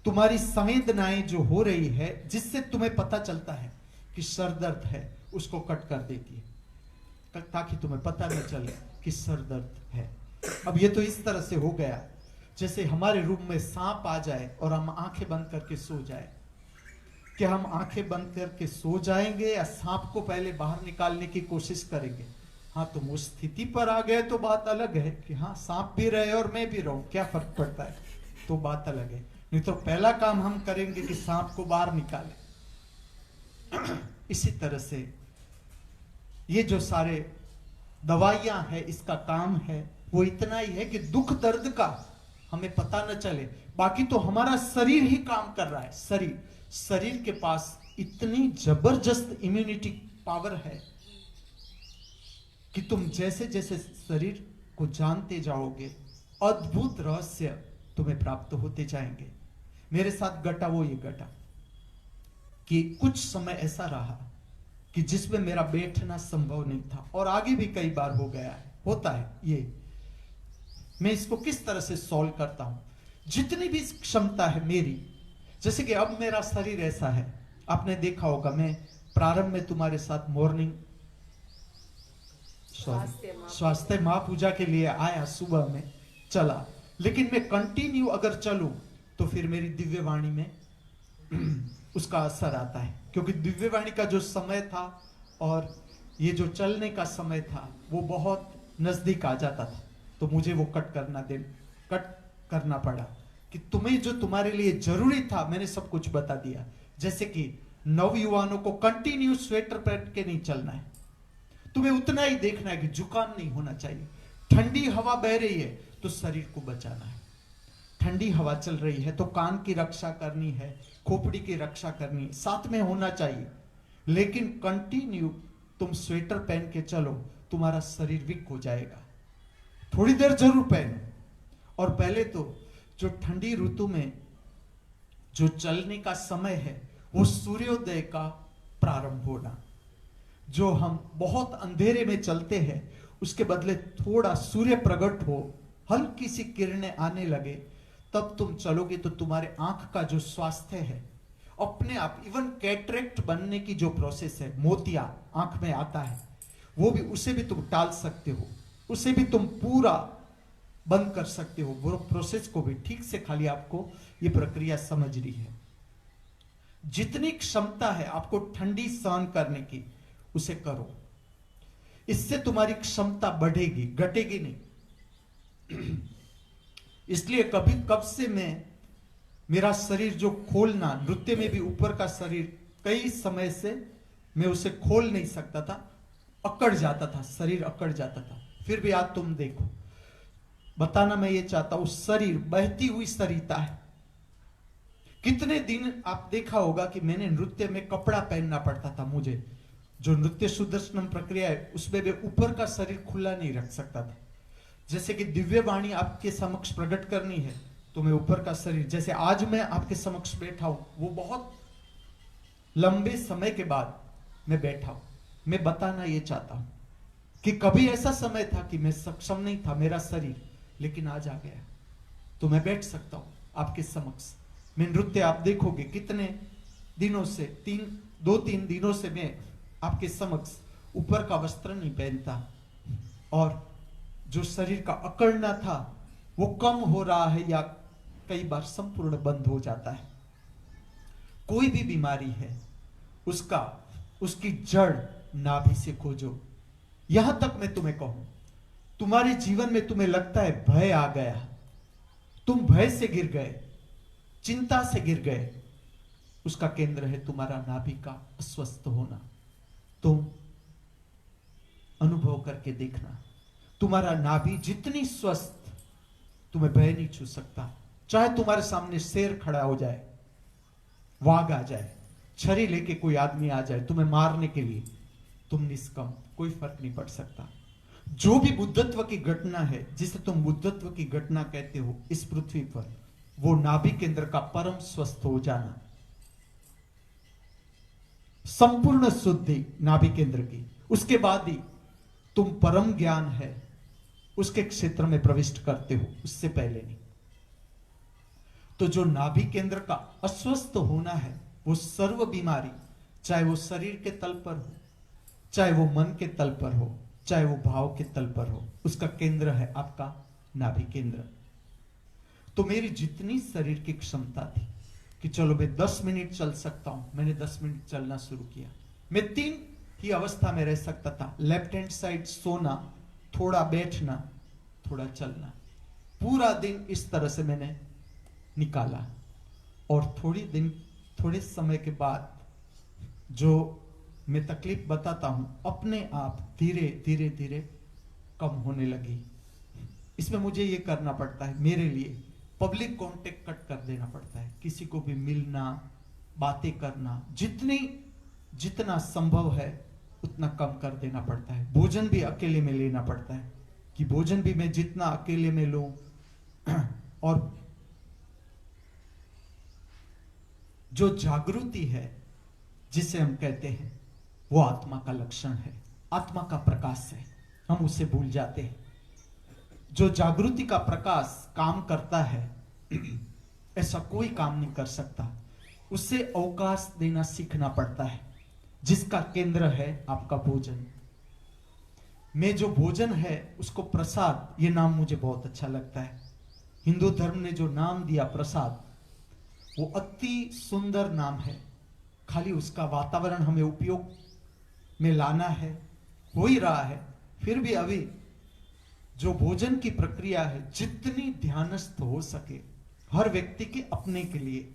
तुम्हारी संवेदनाएं जो हो रही है, जिससे तुम्हें पता चलता है कि सर दर्द है, उसको कट कर देती है ताकि तुम्हें पता न चले कि सर दर्द है। अब ये तो इस तरह से हो गया जैसे हमारे रूम में सांप आ जाए और हम आंखें बंद करके सो जाए। क्या हम आंखें बंद करके सो जाएंगे या सांप को पहले बाहर निकालने की कोशिश करेंगे? हाँ, तुम उस स्थिति पर आ गए तो बात अलग है कि हाँ सांप भी रहे और मैं भी रहूं, क्या फर्क पड़ता है, तो बात अलग है। नहीं तो पहला काम हम करेंगे कि सांप को बाहर निकालें। इसी तरह से ये जो सारे दवाइयां हैं, इसका काम है वो इतना ही है कि दुख दर्द का हमें पता न चले, बाकी तो हमारा शरीर ही काम कर रहा है। शरीर के पास इतनी जबरदस्त इम्यूनिटी पावर है कि तुम जैसे जैसे शरीर को जानते जाओगे, अद्भुत रहस्य तुम्हें प्राप्त होते जाएंगे। मेरे साथ घटा वो ये घटा कि कुछ समय ऐसा रहा कि जिसमें मेरा बैठना संभव नहीं था, और आगे भी कई बार हो गया है, होता है ये। मैं इसको किस तरह से सॉल्व करता हूं, जितनी भी क्षमता है मेरी, जैसे कि अब मेरा शरीर ऐसा है, आपने देखा होगा मैं प्रारंभ में तुम्हारे साथ मॉर्निंग स्वास्थ्य महापूजा के लिए आया, सुबह में चला, लेकिन मैं कंटिन्यू अगर चलूं तो फिर मेरी दिव्य वाणी में उसका असर आता है, क्योंकि दिव्य वाणी का जो समय था और ये जो चलने का समय था वो बहुत नजदीक आ जाता था, तो मुझे वो कट करना पड़ा कि तुम्हें जो तुम्हारे लिए जरूरी था मैंने सब कुछ बता दिया। जैसे कि नवयुवानों को कंटिन्यू स्वेटर पहन के नहीं चलना है, तुम्हें उतना ही देखना है कि जुकाम नहीं होना चाहिए। ठंडी हवा बह रही है तो शरीर को बचाना है, ठंडी हवा चल रही है तो कान की रक्षा करनी है, खोपड़ी की रक्षा करनी है, साथ में होना चाहिए। लेकिन कंटिन्यू तुम स्वेटर पहन के चलो, तुम्हारा शरीर वीक हो जाएगा। थोड़ी देर जरूर पहनो, और पहले तो जो ठंडी ऋतु में जो चलने का समय है वो सूर्योदय का प्रारंभ होना। जो हम बहुत अंधेरे में चलते हैं उसके बदले थोड़ा सूर्य प्रकट हो, हल्की सी किरणें आने लगे, तब तुम चलोगे तो तुम्हारे आंख का जो स्वास्थ्य है अपने आप, इवन कैटरेक्ट बनने की जो प्रोसेस है, मोतिया आंख में आता है, वो भी, उसे भी तुम टाल सकते हो, उसे भी तुम पूरा बंद कर सकते हो। वो प्रोसेस को भी ठीक से, खाली आपको ये प्रक्रिया समझनी है। जितनी क्षमता है आपको ठंडी सहन करने की उसे करो, इससे तुम्हारी क्षमता बढ़ेगी, घटेगी नहीं। इसलिए कब से मेरा शरीर जो खोलना, नृत्य में भी ऊपर का शरीर कई समय से मैं उसे खोल नहीं सकता था, अकड़ जाता था, शरीर अकड़ जाता था। फिर भी आज तुम देखो, बताना मैं ये चाहता हूं, शरीर बहती हुई सरिता है। कितने दिन आप देखा होगा कि मैंने नृत्य में कपड़ा पहनना पड़ता था, मुझे जो नृत्य सुदर्शनम प्रक्रिया है उसमें भी ऊपर का शरीर खुला नहीं रख सकता था। जैसे कि दिव्य वाणी आपके समक्ष प्रकट करनी है तो मैं ऊपर का शरीर, जैसे आज मैं आपके समक्ष बैठा हूं, वो बहुत लंबे समय के बाद मैं बैठा हूं। मैं बताना ये चाहता हूं कि कभी ऐसा समय था कि मैं सक्षम नहीं था, मेरा शरीर, लेकिन आज आ गया तो मैं बैठ सकता हूं आपके समक्ष। मैं नृत्य आप देखोगे कितने दिनों से, 2-3 दिनों से मैं आपके समक्ष ऊपर का वस्त्र नहीं पहनता, और जो शरीर का अकड़ना था वो कम हो रहा है या कई बार संपूर्ण बंद हो जाता है। कोई भी बीमारी है उसकी जड़ नाभि से खोजो। यहां तक मैं तुम्हें कहूं, तुम्हारे जीवन में तुम्हें लगता है भय आ गया, तुम भय से गिर गए, चिंता से गिर गए, उसका केंद्र है तुम्हारा नाभि का अस्वस्थ होना। तुम अनुभव करके देखना, तुम्हारा नाभि जितनी स्वस्थ, तुम्हें भय नहीं छू सकता। चाहे तुम्हारे सामने शेर खड़ा हो जाए, वाघ आ जाए, छरी लेके कोई आदमी आ जाए तुम्हें मारने के लिए, तुम निष्कम, कोई फर्क नहीं पड़ सकता। जो भी बुद्धत्व की घटना है, जिसे तुम बुद्धत्व की घटना कहते हो इस पृथ्वी पर, वो नाभि केंद्र का परम स्वस्थ हो जाना। संपूर्ण शुद्धि नाभि केंद्र की, उसके बाद ही तुम परम ज्ञान है उसके क्षेत्र में प्रविष्ट करते हो, उससे पहले नहीं। तो जो नाभि केंद्र का अस्वस्थ होना है, वो सर्व बीमारी, चाहे वो शरीर के तल पर हो, चाहे वो मन के तल पर हो, चाहे वो भाव के तल पर हो, उसका केंद्र है आपका नाभि केंद्र। तो मेरी जितनी शरीर की क्षमता थी कि चलो मैं 10 मिनट चल सकता हूं, मैंने 10 मिनट चलना शुरू किया। मैं 3 ही अवस्था में रह सकता था, लेफ्ट हैंड साइड सोना, थोड़ा बैठना, थोड़ा चलना। पूरा दिन इस तरह से मैंने निकाला। और थोड़े समय के बाद जो मैं तकलीफ बताता हूं, अपने आप धीरे धीरे धीरे कम होने लगी। इसमें मुझे ये करना पड़ता है, मेरे लिए पब्लिक कांटेक्ट कट कर देना पड़ता है, किसी को भी मिलना, बातें करना, जितना संभव है उतना कम कर देना पड़ता है। भोजन भी अकेले में लेना पड़ता है कि भोजन भी मैं जितना अकेले में लूं। और जो जागृति है जिसे हम कहते हैं, वो आत्मा का लक्षण है, आत्मा का प्रकाश है, हम उसे भूल जाते हैं। जो जागृति का प्रकाश काम करता है, ऐसा कोई काम नहीं कर सकता। उसे अवकाश देना सीखना पड़ता है, जिसका केंद्र है आपका भोजन। में जो भोजन है उसको प्रसाद, ये नाम मुझे बहुत अच्छा लगता है। हिंदू धर्म ने जो नाम दिया प्रसाद, वो अति सुंदर नाम है। खाली उसका वातावरण हमें उपयोग में लाना है, हो ही रहा है। फिर भी अभी जो भोजन की प्रक्रिया है, जितनी ध्यानस्थ हो सके हर व्यक्ति के अपने के लिए,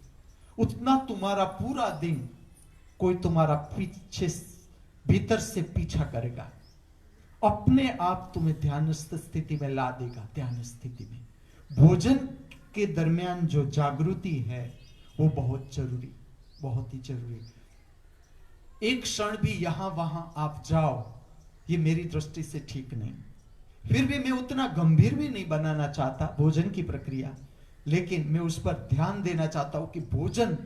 उतना तुम्हारा पूरा दिन कोई तुम्हारा पीछे भीतर से पीछा करेगा, अपने आप तुम्हें ध्यानस्थ स्थिति में ला देगा। ध्यान स्थिति में भोजन के दरमियान जो जागृति है वो बहुत जरूरी, बहुत ही जरूरी। एक क्षण भी यहां वहां आप जाओ, ये मेरी दृष्टि से ठीक नहीं। फिर भी मैं उतना गंभीर भी नहीं बनाना चाहता भोजन की प्रक्रिया, लेकिन मैं उस पर ध्यान देना चाहता हूं कि भोजन,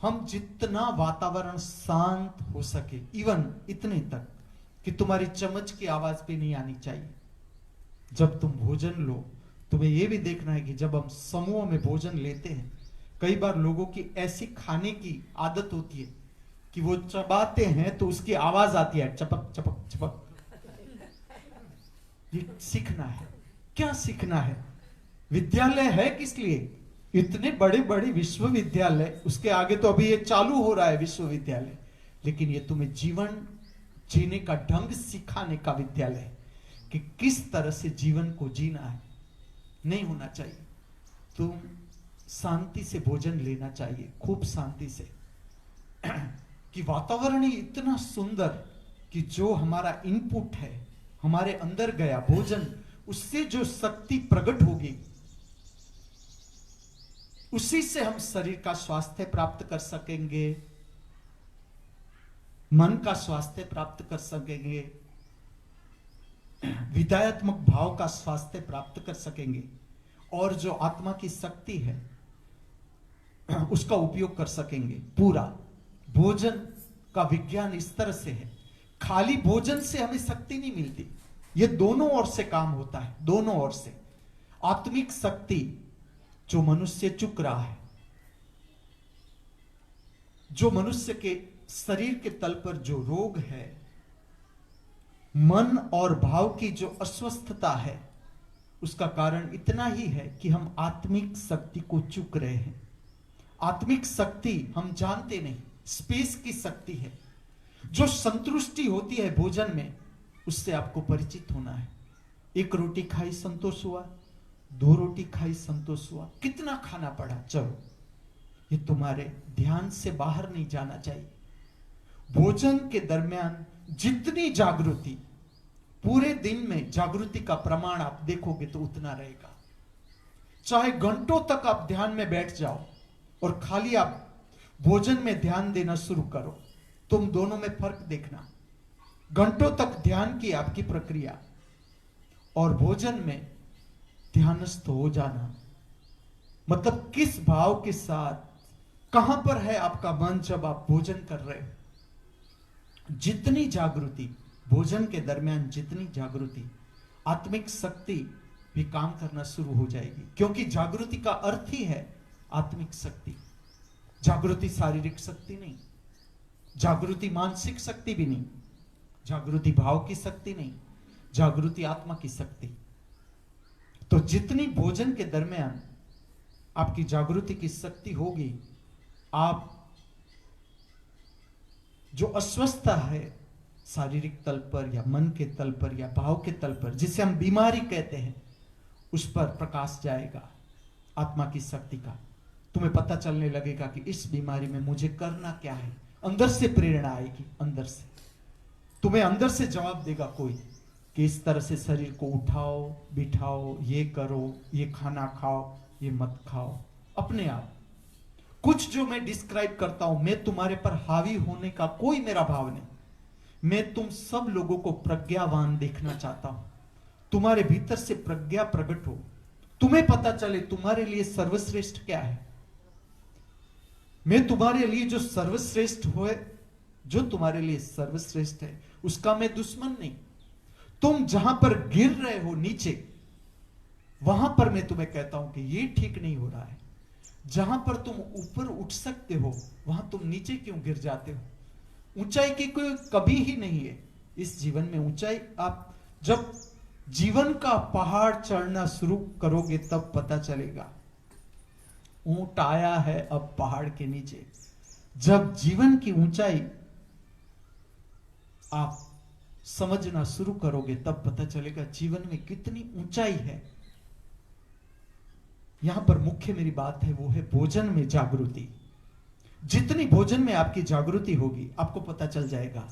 हम जितना वातावरण शांत हो सके, इवन इतने तक कि तुम्हारी चम्मच की आवाज भी नहीं आनी चाहिए जब तुम भोजन लो। तुम्हें यह भी देखना है कि जब हम समूह में भोजन लेते हैं, कई बार लोगों की ऐसी खाने की आदत होती है कि वो चबाते हैं तो उसकी आवाज आती है, चपक चपक चपक। ये सीखना है। क्या सीखना है? विद्यालय है किस लिए? इतने बड़े बड़े विश्वविद्यालय, उसके आगे तो अभी ये चालू हो रहा है विश्वविद्यालय, लेकिन ये तुम्हें जीवन जीने का ढंग सिखाने का विद्यालय है कि किस तरह से जीवन को जीना है। नहीं होना चाहिए। तुम शांति से भोजन लेना चाहिए, खूब शांति से, कि वातावरण ही इतना सुंदर कि जो हमारा इनपुट है हमारे अंदर गया भोजन, उससे जो शक्ति प्रकट होगी, उसी से हम शरीर का स्वास्थ्य प्राप्त कर सकेंगे, मन का स्वास्थ्य प्राप्त कर सकेंगे, विदायात्मक भाव का स्वास्थ्य प्राप्त कर सकेंगे, और जो आत्मा की शक्ति है उसका उपयोग कर सकेंगे पूरा। भोजन का विज्ञान इस तरह से है, खाली भोजन से हमें शक्ति नहीं मिलती, ये दोनों ओर से काम होता है, दोनों ओर से। आत्मिक शक्ति जो मनुष्य चुक रहा है, जो मनुष्य के शरीर के तल पर जो रोग है, मन और भाव की जो अस्वस्थता है, उसका कारण इतना ही है कि हम आत्मिक शक्ति को चुक रहे हैं। आत्मिक शक्ति हम जानते नहीं, स्पेस की शक्ति है जो संतुष्टि होती है भोजन में, उससे आपको परिचित होना है। एक रोटी खाई संतोष हुआ, 2 रोटी खाई संतोष हुआ, कितना खाना पड़ा, चलो, ये तुम्हारे ध्यान से बाहर नहीं जाना चाहिए। भोजन के दरमियान जितनी जागृति, पूरे दिन में जागृति का प्रमाण आप देखोगे तो उतना रहेगा। चाहे घंटों तक आप ध्यान में बैठ जाओ और खाली आप भोजन में ध्यान देना शुरू करो, तुम दोनों में फर्क देखना। घंटों तक ध्यान की आपकी प्रक्रिया और भोजन में ध्यानस्थ हो जाना, मतलब किस भाव के साथ, कहां पर है आपका मन जब आप भोजन कर रहे हो, जितनी जागृति, भोजन के दरमियान जितनी जागृति, आत्मिक शक्ति भी काम करना शुरू हो जाएगी, क्योंकि जागृति का अर्थ ही है आत्मिक शक्ति। जागृति शारीरिक शक्ति नहीं, जागृति मानसिक शक्ति भी नहीं, जागृति भाव की शक्ति नहीं, जागृति आत्मा की शक्ति। तो जितनी भोजन के दरमियान आपकी जागृति की शक्ति होगी, आप जो अस्वस्थता है शारीरिक तल पर या मन के तल पर या भाव के तल पर, जिसे हम बीमारी कहते हैं, उस पर प्रकाश जाएगा आत्मा की शक्ति का। तुम्हें पता चलने लगेगा कि इस बीमारी में मुझे करना क्या है। अंदर से प्रेरणा आएगी, अंदर से तुम्हें अंदर से जवाब देगा कोई कि इस तरह से शरीर को उठाओ बिठाओ, ये करो, ये खाना खाओ, ये मत खाओ। अपने आप कुछ जो मैं डिस्क्राइब करता हूं, मैं तुम्हारे पर हावी होने का कोई मेरा भाव नहीं। मैं तुम सब लोगों को प्रज्ञावान देखना चाहता हूं। तुम्हारे भीतर से प्रज्ञा प्रकट हो, तुम्हें पता चले तुम्हारे लिए सर्वश्रेष्ठ क्या है। मैं तुम्हारे लिए जो सर्वश्रेष्ठ हो, जो तुम्हारे लिए सर्वश्रेष्ठ है, उसका मैं दुश्मन नहीं। तुम जहां पर गिर रहे हो नीचे, वहां पर मैं तुम्हें कहता हूं कि ये ठीक नहीं हो रहा है। जहां पर तुम ऊपर उठ सकते हो, वहां तुम नीचे क्यों गिर जाते हो। ऊंचाई की कोई कभी ही नहीं है इस जीवन में। ऊंचाई आप जब जीवन का पहाड़ चढ़ना शुरू करोगे तब पता चलेगा ऊंट आया है अब पहाड़ के नीचे। जब जीवन की ऊंचाई आप समझना शुरू करोगे तब पता चलेगा जीवन में कितनी ऊंचाई है। यहां पर मुख्य मेरी बात है वो है भोजन में जागृति। जितनी भोजन में आपकी जागृति होगी, आपको पता चल जाएगा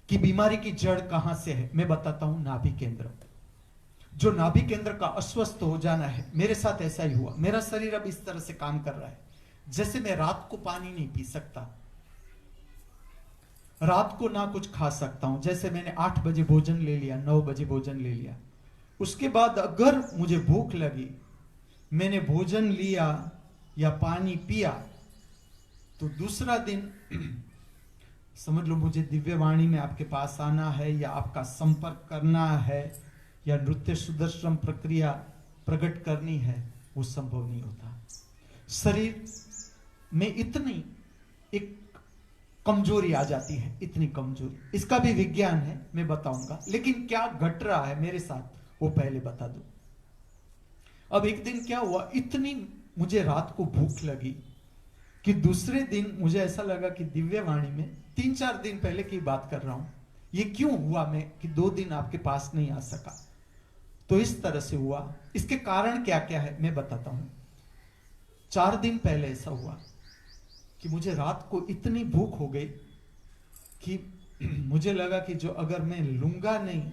कि बीमारी की जड़ कहां से है। मैं बताता हूं, नाभि केंद्र। जो नाभि केंद्र का अस्वस्थ हो जाना है, मेरे साथ ऐसा ही हुआ। मेरा शरीर अब इस तरह से काम कर रहा है जैसे मैं रात को पानी नहीं पी सकता, रात को ना कुछ खा सकता हूं। जैसे मैंने 8 बजे भोजन ले लिया, 9 बजे भोजन ले लिया, उसके बाद अगर मुझे भूख लगी, मैंने भोजन लिया या पानी पिया, तो दूसरा दिन समझ लो मुझे दिव्यवाणी में आपके पास आना है या आपका संपर्क करना है या नृत्य सुदर्शन प्रक्रिया प्रकट करनी है, वो संभव नहीं होता। शरीर में इतनी एक कमजोरी आ जाती है, इतनी कमजोरी। इसका भी विज्ञान है, मैं बताऊंगा, लेकिन क्या घट रहा है मेरे साथ वो पहले बता दो। अब एक दिन क्या हुआ, इतनी मुझे रात को भूख लगी कि दूसरे दिन मुझे ऐसा लगा कि दिव्यवाणी में 3-4 दिन पहले की बात कर रहा हूं, ये क्यों हुआ मैं कि 2 दिन आपके पास नहीं आ सका। तो इस तरह से हुआ। इसके कारण क्या क्या है मैं बताता हूं। 4 दिन पहले ऐसा हुआ कि मुझे रात को इतनी भूख हो गई कि मुझे लगा कि जो अगर मैं लूंगा नहीं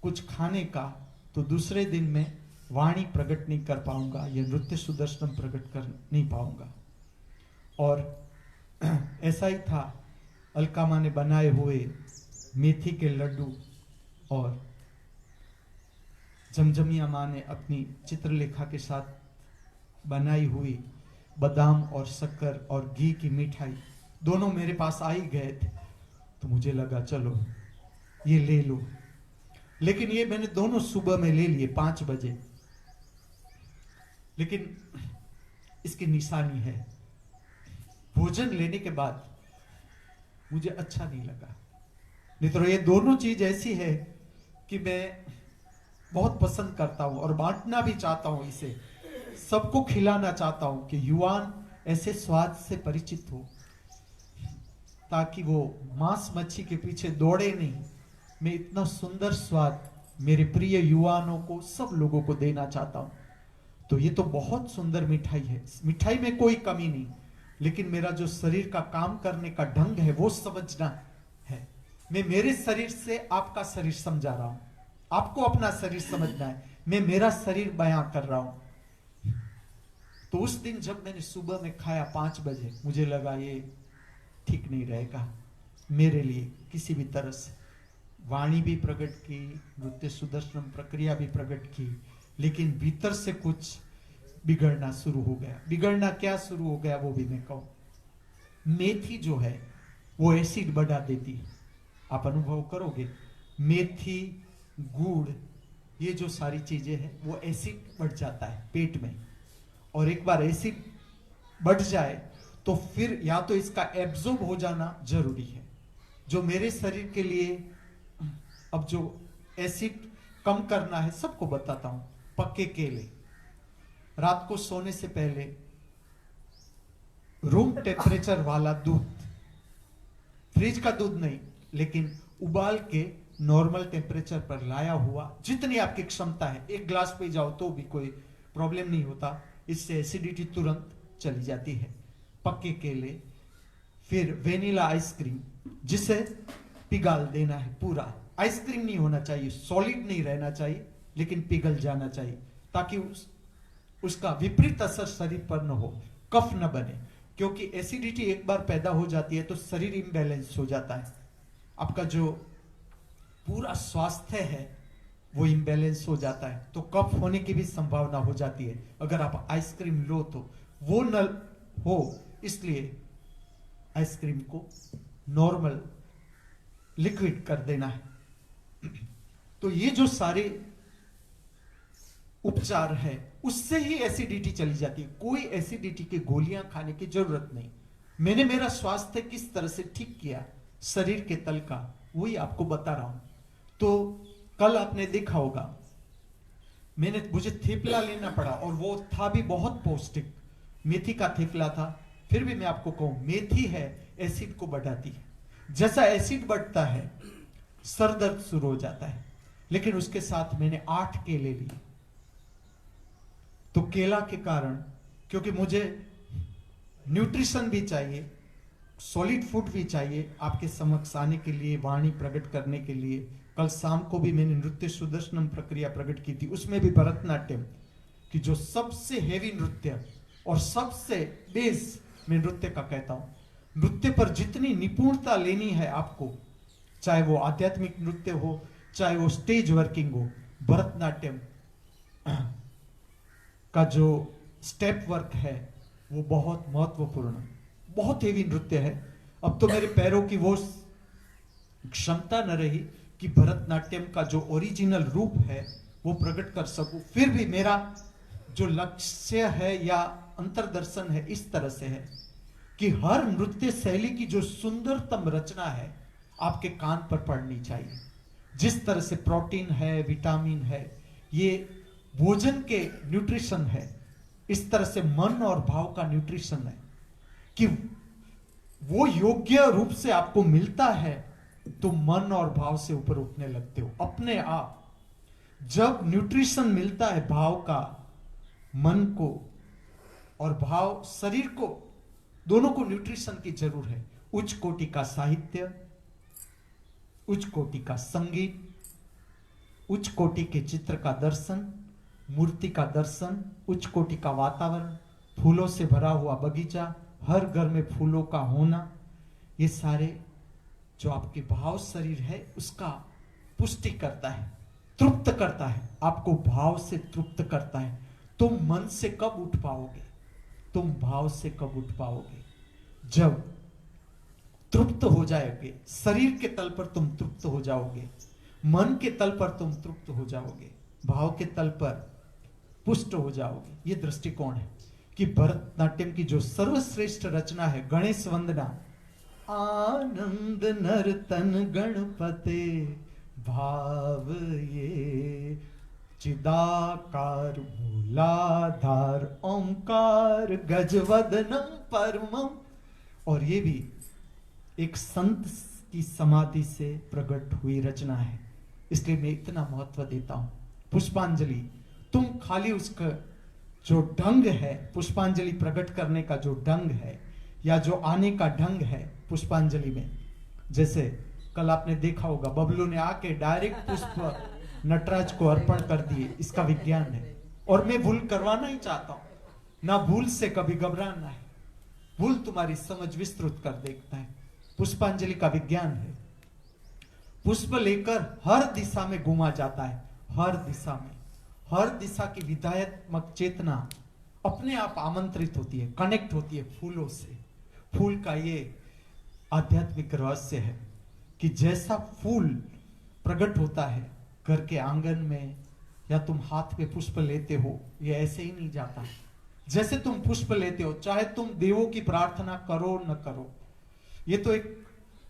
कुछ खाने का, तो दूसरे दिन मैं वाणी प्रकट नहीं कर पाऊंगा, या नृत्य सुदर्शन प्रकट कर नहीं पाऊंगा। और ऐसा ही था। अलका माँ ने बनाए हुए मेथी के लड्डू और जमजमिया माँ ने अपनी चित्रलेखा के साथ बनाई हुई बादाम और शक्कर और घी की मिठाई, दोनों मेरे पास आ ही गए थे। तो मुझे लगा चलो ये ले लो। लेकिन ये मैंने दोनों सुबह में ले लिए 5 बजे। लेकिन इसकी निशानी है, भोजन लेने के बाद मुझे अच्छा नहीं लगा। नहीं तो ये दोनों चीज ऐसी है कि मैं बहुत पसंद करता हूं और बांटना भी चाहता हूं, इसे सबको खिलाना चाहता हूं कि युवान ऐसे स्वाद से परिचित हो ताकि वो मांस मच्छी के पीछे दौड़े नहीं। मैं इतना सुंदर स्वाद मेरे प्रिय युवानों को, सब लोगों को देना चाहता हूं। तो ये तो बहुत सुंदर मिठाई है, मिठाई में कोई कमी नहीं, लेकिन मेरा जो शरीर का काम करने का ढंग है वो समझना है। मैं मेरे शरीर से आपका शरीर समझा रहा हूं, आपको अपना शरीर समझना है, मैं मेरा शरीर बयां कर रहा हूं। तो उस दिन जब मैंने सुबह में खाया 5 बजे, मुझे लगा ये ठीक नहीं रहेगा मेरे लिए किसी भी तरह से। वाणी भी प्रकट की, नृत्य सुदर्शन प्रक्रिया भी प्रकट की, लेकिन भीतर से कुछ बिगड़ना शुरू हो गया। बिगड़ना क्या शुरू हो गया वो भी मैं कहूं। मेथी जो है वो एसिड बढ़ा देती है। आप अनुभव करोगे, मेथी, गुड़, ये जो सारी चीजें हैं वो एसिड बढ़ जाता है पेट में। और एक बार एसिड बढ़ जाए तो फिर या तो इसका एब्जॉर्ब हो जाना जरूरी है। जो मेरे शरीर के लिए अब जो एसिड कम करना है, सबको बताता हूं। पक्के केले, रात को सोने से पहले रूम टेम्परेचर वाला दूध, फ्रिज का दूध नहीं, लेकिन उबाल के नॉर्मल टेम्परेचर पर लाया हुआ, जितनी आपकी क्षमता है, एक ग्लास पे जाओ तो भी कोई प्रॉब्लम नहीं होता। इससे एसिडिटी तुरंत चली जाती है। पक्के केले, फिर वेनिला आइसक्रीम, जिसे पिघाल देना है पूरा। आइसक्रीम नहीं होना चाहिए, सॉलिड नहीं रहना चाहिए, लेकिन पिघल जाना चाहिए, ताकि उसका विपरीत असर शरीर पर न हो, कफ न बने। क्योंकि एसिडिटी एक बार पैदा हो जाती है तो शरीर इम्बैलेंस हो जाता है। आपका जो पूरा स्वास्थ्य है वो इम्बैलेंस हो जाता है, तो कफ होने की भी संभावना हो जाती है अगर आप आइसक्रीम लो तो। वो न हो, इसलिए आइसक्रीम को नॉर्मल लिक्विड कर देना है। तो ये जो सारे उपचार है, उससे ही एसिडिटी चली जाती है। कोई एसिडिटी की गोलियां खाने की जरूरत नहीं। मैंने मेरा स्वास्थ्य किस तरह से ठीक किया, शरीर के तल का, वही आपको बता रहा हूं। तो कल आपने देखा होगा, मुझे थेपला लेना पड़ा, और वो था भी बहुत पौष्टिक, मेथी का थेपला था। फिर भी मैं आपको कहूं, मेथी है एसिड को बढ़ाती है। जैसा एसिड बढ़ता है सर दर्द शुरू हो जाता है। लेकिन उसके साथ मैंने 8 केले लिए। तो केला के कारण, क्योंकि मुझे न्यूट्रिशन भी चाहिए, सॉलिड फूड भी चाहिए आपके समक्ष आने के लिए, वाणी प्रकट करने के लिए। कल शाम को भी मैंने नृत्य सुदर्शनम प्रक्रिया प्रकट की थी, उसमें भी भरतनाट्यम की जो सबसे हेवी नृत्य और सबसे बेस में नृत्य का कहता हूं, नृत्य पर जितनी निपुणता लेनी है आपको, चाहे वो आध्यात्मिक नृत्य हो, चाहे वो स्टेज वर्किंग हो, भरतनाट्यम का जो स्टेप वर्क है वो बहुत महत्वपूर्ण, बहुत हेवी नृत्य है। अब तो मेरे पैरों की वो क्षमता न रही कि भरतनाट्यम का जो ओरिजिनल रूप है वो प्रकट कर सकूं। फिर भी मेरा जो लक्ष्य है या अंतर्दर्शन है इस तरह से है कि हर नृत्य शैली की जो सुंदरतम रचना है आपके कान पर पड़नी चाहिए। जिस तरह से प्रोटीन है, विटामिन है, ये भोजन के न्यूट्रिशन है, इस तरह से मन और भाव का न्यूट्रिशन है कि वो योग्य रूप से आपको मिलता है तो मन और भाव से ऊपर उठने लगते हो अपने आप। जब न्यूट्रिशन मिलता है भाव का, मन को और भाव शरीर को, दोनों को न्यूट्रिशन की जरूर है। उच्च कोटि का साहित्य, उच्च कोटि का संगीत, उच्च कोटि के चित्र का दर्शन, मूर्ति का दर्शन, उच्च कोटि का वातावरण, फूलों से भरा हुआ बगीचा, हर घर में फूलों का होना, ये सारे जो आपके भाव शरीर है उसका पुष्टि करता है, तृप्त करता है, आपको भाव से तृप्त करता है। तुम मन से कब उठ पाओगे, तुम भाव से कब उठ पाओगे? जब तृप्त हो जाओगे, शरीर के तल पर तुम तृप्त हो जाओगे, मन के तल पर तुम तृप्त हो जाओगे, भाव के तल पर पुष्ट हो जाओगे। ये दृष्टिकोण है कि भरतनाट्यम की जो सर्वश्रेष्ठ रचना है गणेश वंदना, आनंद नर्तन गणपते भाव ये चिदाकार मूलाधार ओंकार गजवदनम परमम। और ये भी एक संत की समाधि से प्रकट हुई रचना है, इसलिए मैं इतना महत्व देता हूं। पुष्पांजलि, तुम खाली उसका जो ढंग है, पुष्पांजलि प्रकट करने का जो ढंग है या जो आने का ढंग है पुष्पांजलि में, जैसे कल आपने देखा होगा बबलू ने आके डायरेक्ट पुष्प नटराज को अर्पण कर दिए, इसका विज्ञान है। और मैं भूल करवाना ही चाहता हूं, ना भूल से कभी घबराना है, भूल तुम्हारी समझ विस्तृत कर देता है। पुष्पांजलि का विज्ञान है, पुष्प लेकर हर दिशा में घुमा जाता है, हर दिशा में, हर दिशा की विधायत्मक चेतना अपने आप आमंत्रित होती है, कनेक्ट होती है फूलों से। फूल का ये आध्यात्मिक रहस्य है कि जैसा फूल प्रकट होता है घर के आंगन में, या तुम हाथ में पुष्प लेते हो, ये ऐसे ही नहीं जाता। जैसे तुम पुष्प लेते हो, चाहे तुम देवों की प्रार्थना करो न करो, ये तो एक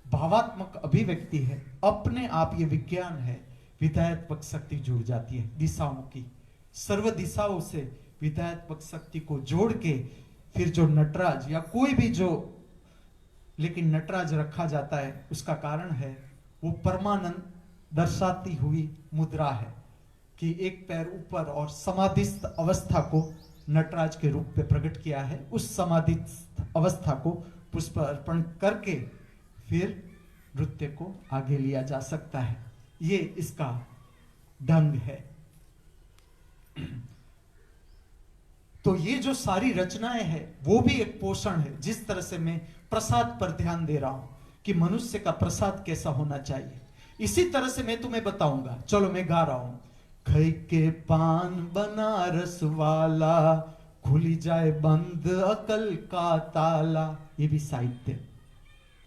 भावात्मक अभिव्यक्ति है, अपने आप ये विज्ञान है। विधायत्मक शक्ति जुड़ जाती है दिशाओं की, सर्व दिशाओं से विधायत्मक शक्ति को जोड़ के फिर जो नटराज या कोई भी जो, लेकिन नटराज रखा जाता है उसका कारण है वो परमानंद दर्शाती हुई मुद्रा है कि एक पैर ऊपर, और समाधिस्थ अवस्था को नटराज के रूप में प्रकट किया है। उस समाधिस्थ अवस्था को पुष्प अर्पण करके फिर नृत्य को आगे लिया जा सकता है। ये इसका ढंग है। तो ये जो सारी रचनाएं हैं वो भी एक पोषण है। जिस तरह से मैं प्रसाद पर ध्यान दे रहा हूं कि मनुष्य का प्रसाद कैसा होना चाहिए, इसी तरह से मैं तुम्हें बताऊंगा। चलो मैं गा रहा हूं। खई के पान बनारस वाला, खुली जाए बंद अकल का ताला। ये भी साहित्य।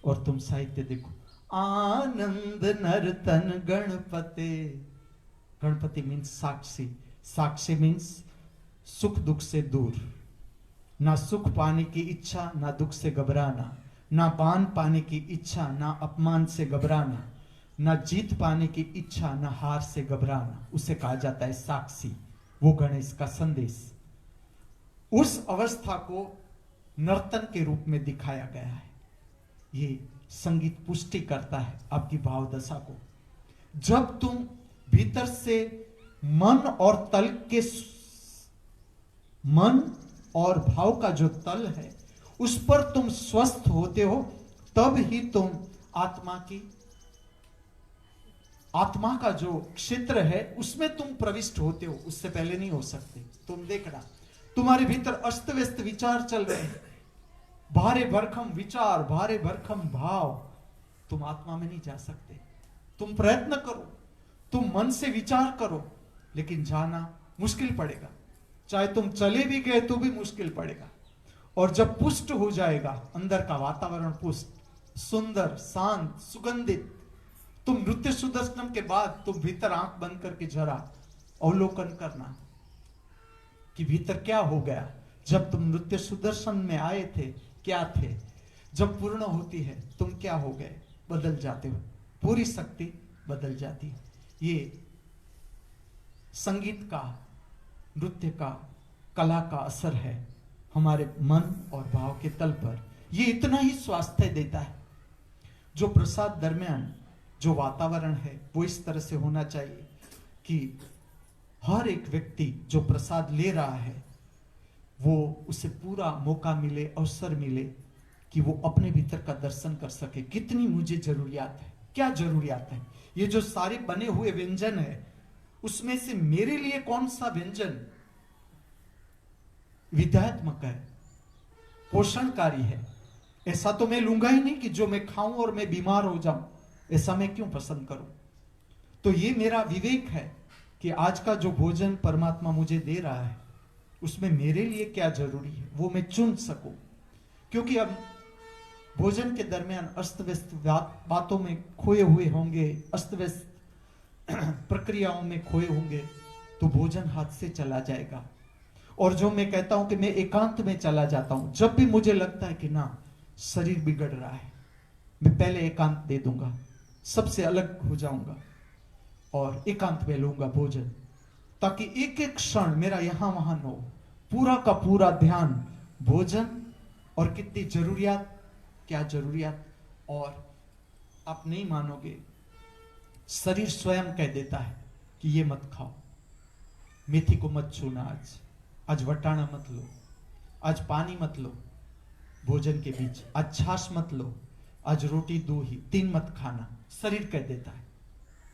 और तुम साहित्य देखो। आनंद नर्तन गणपति। गणपति मीन्स साक्षी। साक्षी मीन्स सुख दुख से दूर, ना सुख पाने की इच्छा, ना दुख से घबराना, ना मान पाने की इच्छा, ना अपमान से घबराना, ना जीत पाने की इच्छा, ना हार से घबराना। उसे कहा जाता है साक्षी। वो गणेश का संदेश। उस अवस्था को नर्तन के रूप में दिखाया गया है। ये संगीत पुष्टि करता है आपकी भाव दशा को। जब तुम भीतर से मन और तल के, मन और भाव का जो तल है उस पर तुम स्वस्थ होते हो, तब ही तुम आत्मा का जो क्षेत्र है उसमें तुम प्रविष्ट होते हो। उससे पहले नहीं हो सकते। तुम देखना, तुम्हारे भीतर अस्त व्यस्त विचार चल रहे हैं, भारे भरकम विचार, भारे भरकम भाव, तुम आत्मा में नहीं जा सकते। तुम प्रयत्न करो, तुम मन से विचार करो, लेकिन जाना मुश्किल पड़ेगा। चाहे तुम चले भी गए तो भी मुश्किल पड़ेगा। और जब पुष्ट हो जाएगा अंदर का वातावरण, पुष्ट, सुंदर, शांत, सुगंधित, तुम नृत्य सुदर्शनम के बाद तुम भीतर आंख बंद करके जरा अवलोकन करना कि भीतर क्या हो गया। जब तुम नृत्य सुदर्शन में आए थे क्या थे, जब पूर्ण होती है तुम क्या हो गए, बदल जाते हो, पूरी शक्ति बदल जाती है। ये संगीत का, नृत्य का, कला का असर है हमारे मन और भाव के तल पर। ये इतना ही स्वास्थ्य देता है। जो प्रसाद दरमियान जो वातावरण है वो इस तरह से होना चाहिए कि हर एक व्यक्ति जो प्रसाद ले रहा है वो उसे पूरा मौका मिले, अवसर मिले कि वो अपने भीतर का दर्शन कर सके। कितनी मुझे जरूरियात है, क्या जरूरियात है। ये जो सारे बने हुए व्यंजन है उसमें से मेरे लिए कौन सा व्यंजन विधात्मक है, पोषणकारी है। ऐसा तो मैं लूंगा ही नहीं कि जो मैं खाऊं और मैं बीमार हो जाऊं। ऐसा मैं क्यों पसंद करूं। तो ये मेरा विवेक है कि आज का जो भोजन परमात्मा मुझे दे रहा है उसमें मेरे लिए क्या जरूरी है वो मैं चुन सकूं। क्योंकि अब भोजन के दरमियान अस्त व्यस्त बातों में खोए हुए होंगे, अस्त व्यस्त प्रक्रियाओं में खोए होंगे, तो भोजन हाथ से चला जाएगा। और जो मैं कहता हूं कि मैं एकांत में चला जाता हूं, जब भी मुझे लगता है कि ना शरीर बिगड़ रहा है, मैं पहले एकांत दे दूंगा, सबसे अलग हो जाऊंगा और एकांत में लूंगा भोजन, ताकि एक एक क्षण मेरा यहां वहां न हो। पूरा का पूरा ध्यान भोजन और कितनी जरूरियात, क्या जरूरियात। और आप नहीं मानोगे, शरीर स्वयं कह देता है कि ये मत खाओ, मेथी को मत छूना, आज वटाना मत लो, आज पानी मत लो भोजन के बीच, आज छाछ मत लो, आज रोटी 2 ही, 3 मत खाना। शरीर कह देता है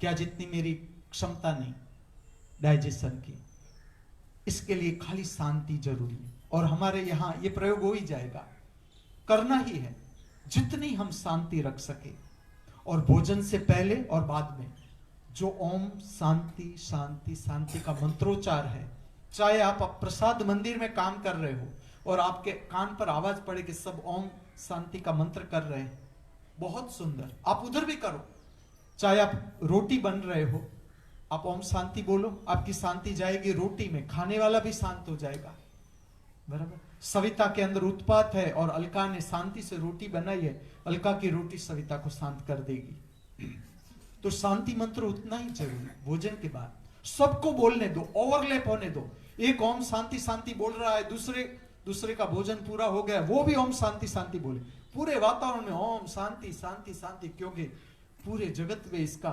क्या जितनी मेरी क्षमता नहीं डाइजेशन की, इसके लिए खाली शांति जरूरी है। और हमारे यहां ये प्रयोग हो ही जाएगा, करना ही है जितनी हम शांति रख सके। और भोजन से पहले और बाद में जो ओम शांति शांति शांति का मंत्रोच्चार है, चाहे आप प्रसाद मंदिर में काम कर रहे हो और आपके कान पर आवाज पड़े कि सब ओम शांति का मंत्र कर रहे हैं, बहुत सुंदर। आप उधर भी करो, चाहे आप रोटी बन रहे हो, आप ओम शांति बोलो, आपकी शांति जाएगी रोटी में, खाने वाला भी शांत हो जाएगा। बराबर। सविता के अंदर उत्पात है और अलका ने शांति से रोटी बनाई है, अलका की रोटी सविता को शांत कर देगी। तो शांति मंत्र उतना ही जरूरी है। भोजन के बाद सबको बोलने दो, ओवरलैप होने दो। एक ओम शांति शांति बोल रहा है, दूसरे का भोजन पूरा हो गया, वो भी ओम शांति शांति बोले, पूरे वातावरण में ओम शांति शांति शांति। क्योंकि पूरे जगत में इसका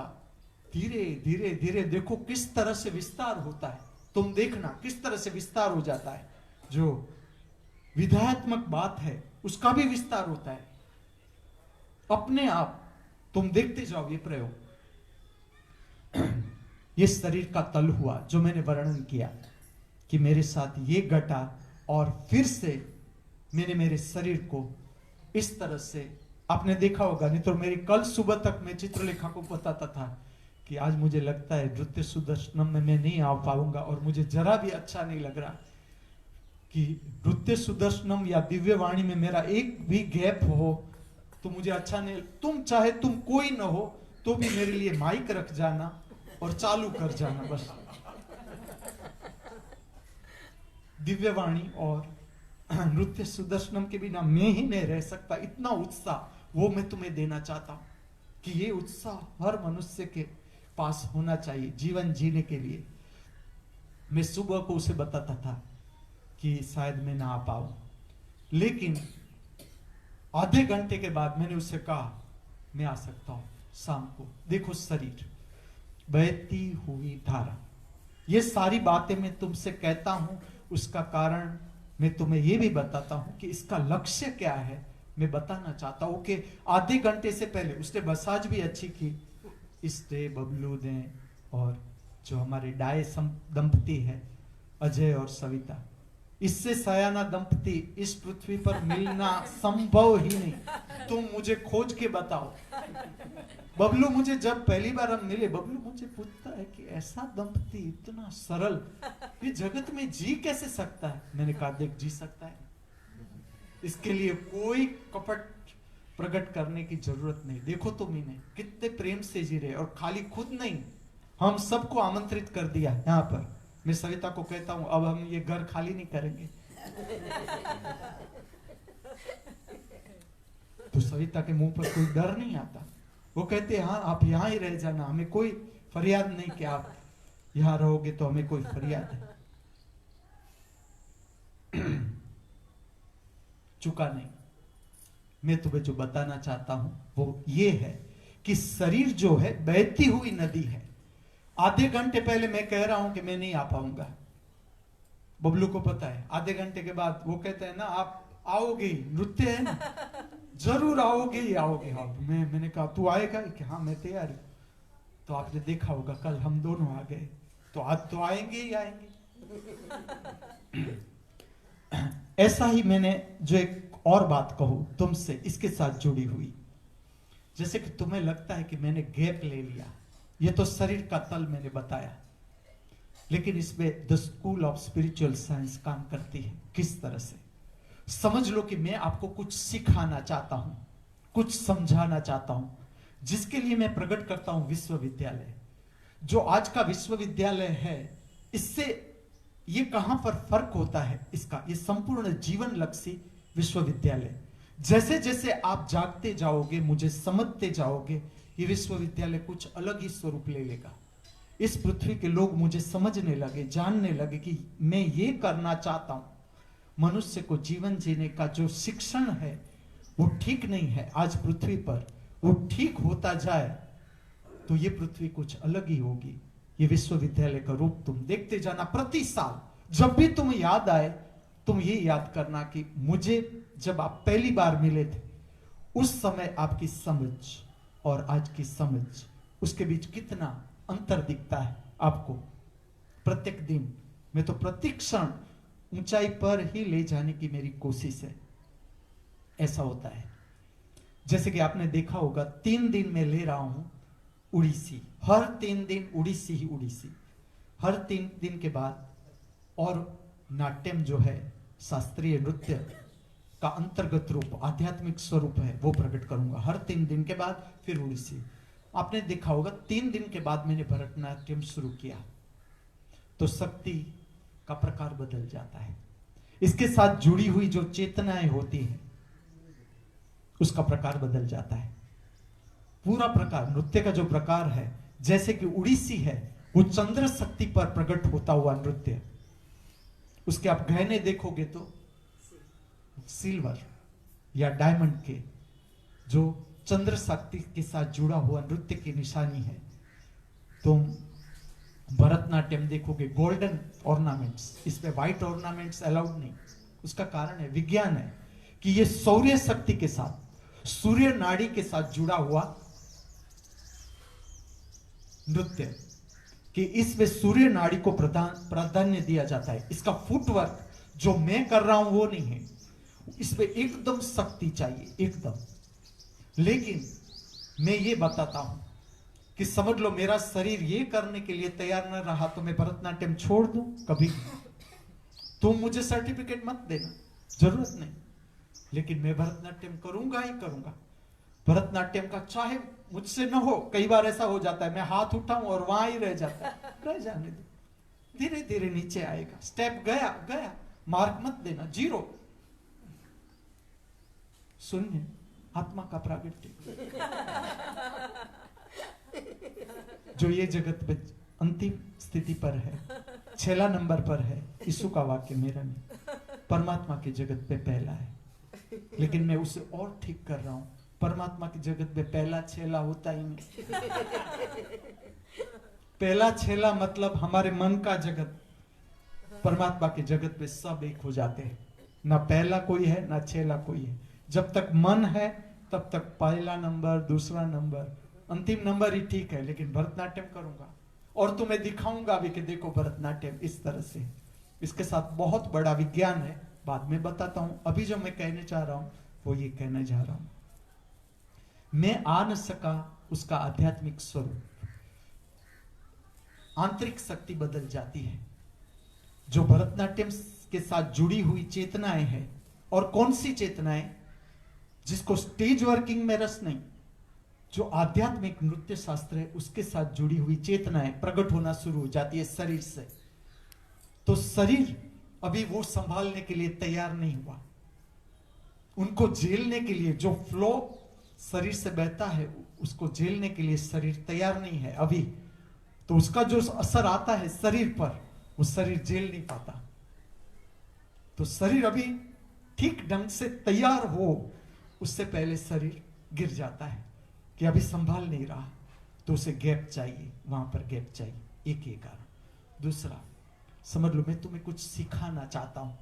धीरे धीरे धीरे देखो किस तरह से विस्तार होता है। तुम देखना किस तरह से विस्तार हो जाता है। जो विधात्मक बात है उसका भी विस्तार होता है अपने आप। तुम देखते जाओ ये प्रयोग। ये शरीर का तल हुआ जो मैंने वर्णन किया कि मेरे साथ ये घटा, और फिर से मैंने मेरे शरीर को इस तरह से, आपने देखा होगा, नहीं तो मेरी कल सुबह तक मैं चित्रलेखा को बताता था कि आज मुझे लगता है नृत्य सुदर्शनम में मैं नहीं आ पाऊंगा, और मुझे जरा भी अच्छा नहीं लग रहा कि नृत्य सुदर्शनम या दिव्य वाणी में मेरा एक भी गैप हो तो मुझे अच्छा नहीं। तुम चाहे तुम कोई न हो तो भी मेरे लिए माइक रख जाना और चालू कर जाना बस। दिव्य वाणी और नृत्य सुदर्शनम के बिना मैं ही नहीं रह सकता। इतना उत्साह वो मैं तुम्हें देना चाहता हूं कि ये उत्साह हर मनुष्य के पास होना चाहिए जीवन जीने के लिए। मैं सुबह को उसे बताता था कि शायद मैं ना आ पाऊं, लेकिन आधे घंटे के बाद मैंने उसे कहा मैं आ सकता हूं शाम को। देखो शरीर, बहती हुई धारा, ये सारी बातें मैं तुमसे कहता हूं, उसका कारण मैं तुम्हें यह भी बताता हूं कि इसका लक्ष्य क्या है मैं बताना चाहता हूं। कि आधे घंटे से पहले उसने मसाज भी अच्छी की, इस डे बबलू ने और जो हमारे डाय दंपति है अजय और सविता, इससे सयाना दंपति इस पृथ्वी पर मिलना संभव ही नहीं। तुम मुझे खोज के बताओ। बबलू मुझे जब पहली बार हम मिले, बबलू मुझे पूछता है कि ऐसा दंपति इतना सरल ये जगत में जी कैसे सकता है। मैंने कहा देख जी सकता है, इसके लिए कोई कपट प्रकट करने की जरूरत नहीं। देखो तुम इन्हें कितने प्रेम से जी रहे, और खाली खुद नहीं हम सबको आमंत्रित कर दिया यहाँ पर। मैं सविता को कहता हूं अब हम ये घर खाली नहीं करेंगे। तो सविता के मुंह पर कोई डर नहीं आता। वो कहते हैं हाँ आप यहां ही रह जाना, हमें कोई फरियाद नहीं कि आप यहां रहोगे तो हमें कोई फरियाद है। चुका नहीं। मैं तुम्हें जो बताना चाहता हूं वो ये है कि शरीर जो है बहती हुई नदी है। आधे घंटे पहले मैं कह रहा हूं कि मैं नहीं आ पाऊंगा, बबलू को पता है। आधे घंटे के बाद वो कहते हैं ना आप आओगे ही, नृत्य है ना, जरूर आओगे ही आओगे। मैंने कहा तू आएगा कि हाँ मैं तैयार हूं। तो आपने देखा होगा कल हम दोनों आ गए, तो आज तो आएंगे ही आएंगे। ऐसा ही मैंने जो एक और बात कहूं तुमसे इसके साथ जुड़ी हुई, जैसे कि तुम्हें लगता है कि मैंने गैप ले लिया, ये तो शरीर का तल मैंने बताया, लेकिन इसमें the school of spiritual science काम करती है। किस तरह से समझ लो कि मैं आपको कुछ सिखाना चाहता हूं, कुछ समझाना चाहता हूं, जिसके लिए मैं प्रकट करता हूं विश्वविद्यालय। जो आज का विश्वविद्यालय है, इससे ये कहां पर फर्क होता है इसका, ये संपूर्ण जीवन लक्ष्य विश्वविद्यालय। जैसे जैसे आप जागते जाओगे, मुझे समझते जाओगे, ये विश्वविद्यालय कुछ अलग ही स्वरूप ले लेगा। इस पृथ्वी के लोग मुझे समझने लगे, जानने लगे कि मैं ये करना चाहता हूं। मनुष्य को जीवन जीने का जो शिक्षण है वो ठीक नहीं है आज पृथ्वी पर, वो ठीक होता जाए तो ये पृथ्वी कुछ अलग ही होगी। ये विश्वविद्यालय का रूप तुम देखते जाना। प्रति साल जब भी तुम याद आए, तुम ये याद करना कि मुझे जब आप पहली बार मिले थे, उस समय आपकी समझ और आज की समझ, उसके बीच कितना अंतर दिखता है आपको। प्रत्येक दिन मैं तो प्रति क्षण ऊंचाई पर ही ले जाने की मेरी कोशिश है। ऐसा होता है जैसे कि आपने देखा होगा 3 दिन में ले रहा हूं उड़ीसी, हर 3 दिन उड़ीसी ही उड़ीसी, हर 3 दिन के बाद। और नाट्यम जो है शास्त्रीय नृत्य, का अंतर्गत रूप आध्यात्मिक स्वरूप है वो प्रकट करूंगा हर 3 दिन के बाद। फिर उड़ीसी। आपने देखा होगा 3 दिन के बाद मैंने भरतनाट्यम शुरू किया तो शक्ति का प्रकार बदल जाता है, इसके साथ जुड़ी हुई जो चेतनाएं होती हैं उसका प्रकार बदल जाता है। पूरा प्रकार नृत्य का जो प्रकार है, जैसे कि उड़ीसी है वो चंद्र शक्ति पर प्रकट होता हुआ नृत्य, उसके आप गहने देखोगे तो सिल्वर या डायमंड के जो चंद्र शक्ति के साथ जुड़ा हुआ नृत्य की निशानी है। तुम भरतनाट्यम देखोगे गोल्डन ऑर्नामेंट्स, इसमें व्हाइट ऑर्नामेंट्स अलाउड नहीं। उसका कारण है, विज्ञान है कि ये सौर्य शक्ति के साथ, सूर्य नाड़ी के साथ जुड़ा हुआ नृत्य, कि इसमें सूर्य नाड़ी को प्राधान्य दिया जाता है। इसका फुटवर्क जो मैं कर रहा हूं वो नहीं है, इसमें एकदम शक्ति चाहिए एकदम। लेकिन मैं ये बताता हूं कि समझ लो मेरा शरीर ये करने के लिए तैयार न रहा तो मैं भरतनाट्यम छोड़ दूं कभी। तुम मुझे सर्टिफिकेट मत देना, जरूरत नहीं, लेकिन मैं भरतनाट्यम करूंगा ही करूंगा। भरतनाट्यम का चाहे मुझसे न हो, कई बार ऐसा हो जाता है मैं हाथ उठाऊं और वहां ही रह जाता है, रह जाने दो, धीरे धीरे नीचे आएगा। स्टेप गया गया, मार्क मत देना, 0 शून्य, आत्मा का प्रागट्य जो ये जगत में अंतिम स्थिति पर है, 6 नंबर पर है। यीशु का वाक्य मेरा नहीं, परमात्मा के जगत पे पहला है, लेकिन मैं उसे और ठीक कर रहा हूं। परमात्मा की जगत में पहला 6 होता ही नहीं। पहला 6 मतलब हमारे मन का जगत, परमात्मा के जगत में सब एक हो जाते हैं। ना पहला कोई है ना 6 कोई है। जब तक मन है तब तक पहला नंबर, दूसरा नंबर, अंतिम नंबर ही ठीक है। लेकिन भरतनाट्यम करूंगा और तुम्हें दिखाऊंगा भी कि देखो भरतनाट्यम इस तरह से। इसके साथ बहुत बड़ा विज्ञान है, बाद में बताता हूं। अभी जो मैं कहने चाह रहा हूं वो ये कहने जा रहा हूं, मैं आ न सका उसका आध्यात्मिक स्वरूप, आंतरिक शक्ति बदल जाती है जो भरतनाट्यम के साथ जुड़ी हुई चेतनाएं हैं। और कौन सी चेतनाएं? जिसको स्टेज वर्किंग में रस नहीं, जो आध्यात्मिक नृत्य शास्त्र है उसके साथ जुड़ी हुई चेतनाएं प्रकट होना शुरू हो जाती है शरीर से। तो शरीर अभी वो संभालने के लिए तैयार नहीं हुआ, उनको झेलने के लिए जो फ्लो शरीर से बहता है उसको झेलने के लिए शरीर तैयार नहीं है अभी। तो उसका जो असर आता है शरीर पर, वो शरीर झेल नहीं पाता। तो शरीर अभी ठीक ढंग से तैयार हो उससे पहले शरीर गिर जाता है कि अभी संभाल नहीं रहा, तो उसे गैप चाहिए, वहां पर गैप चाहिए। एक ये कारण। दूसरा, समझ लो मैं तुम्हें कुछ सिखाना चाहता हूं,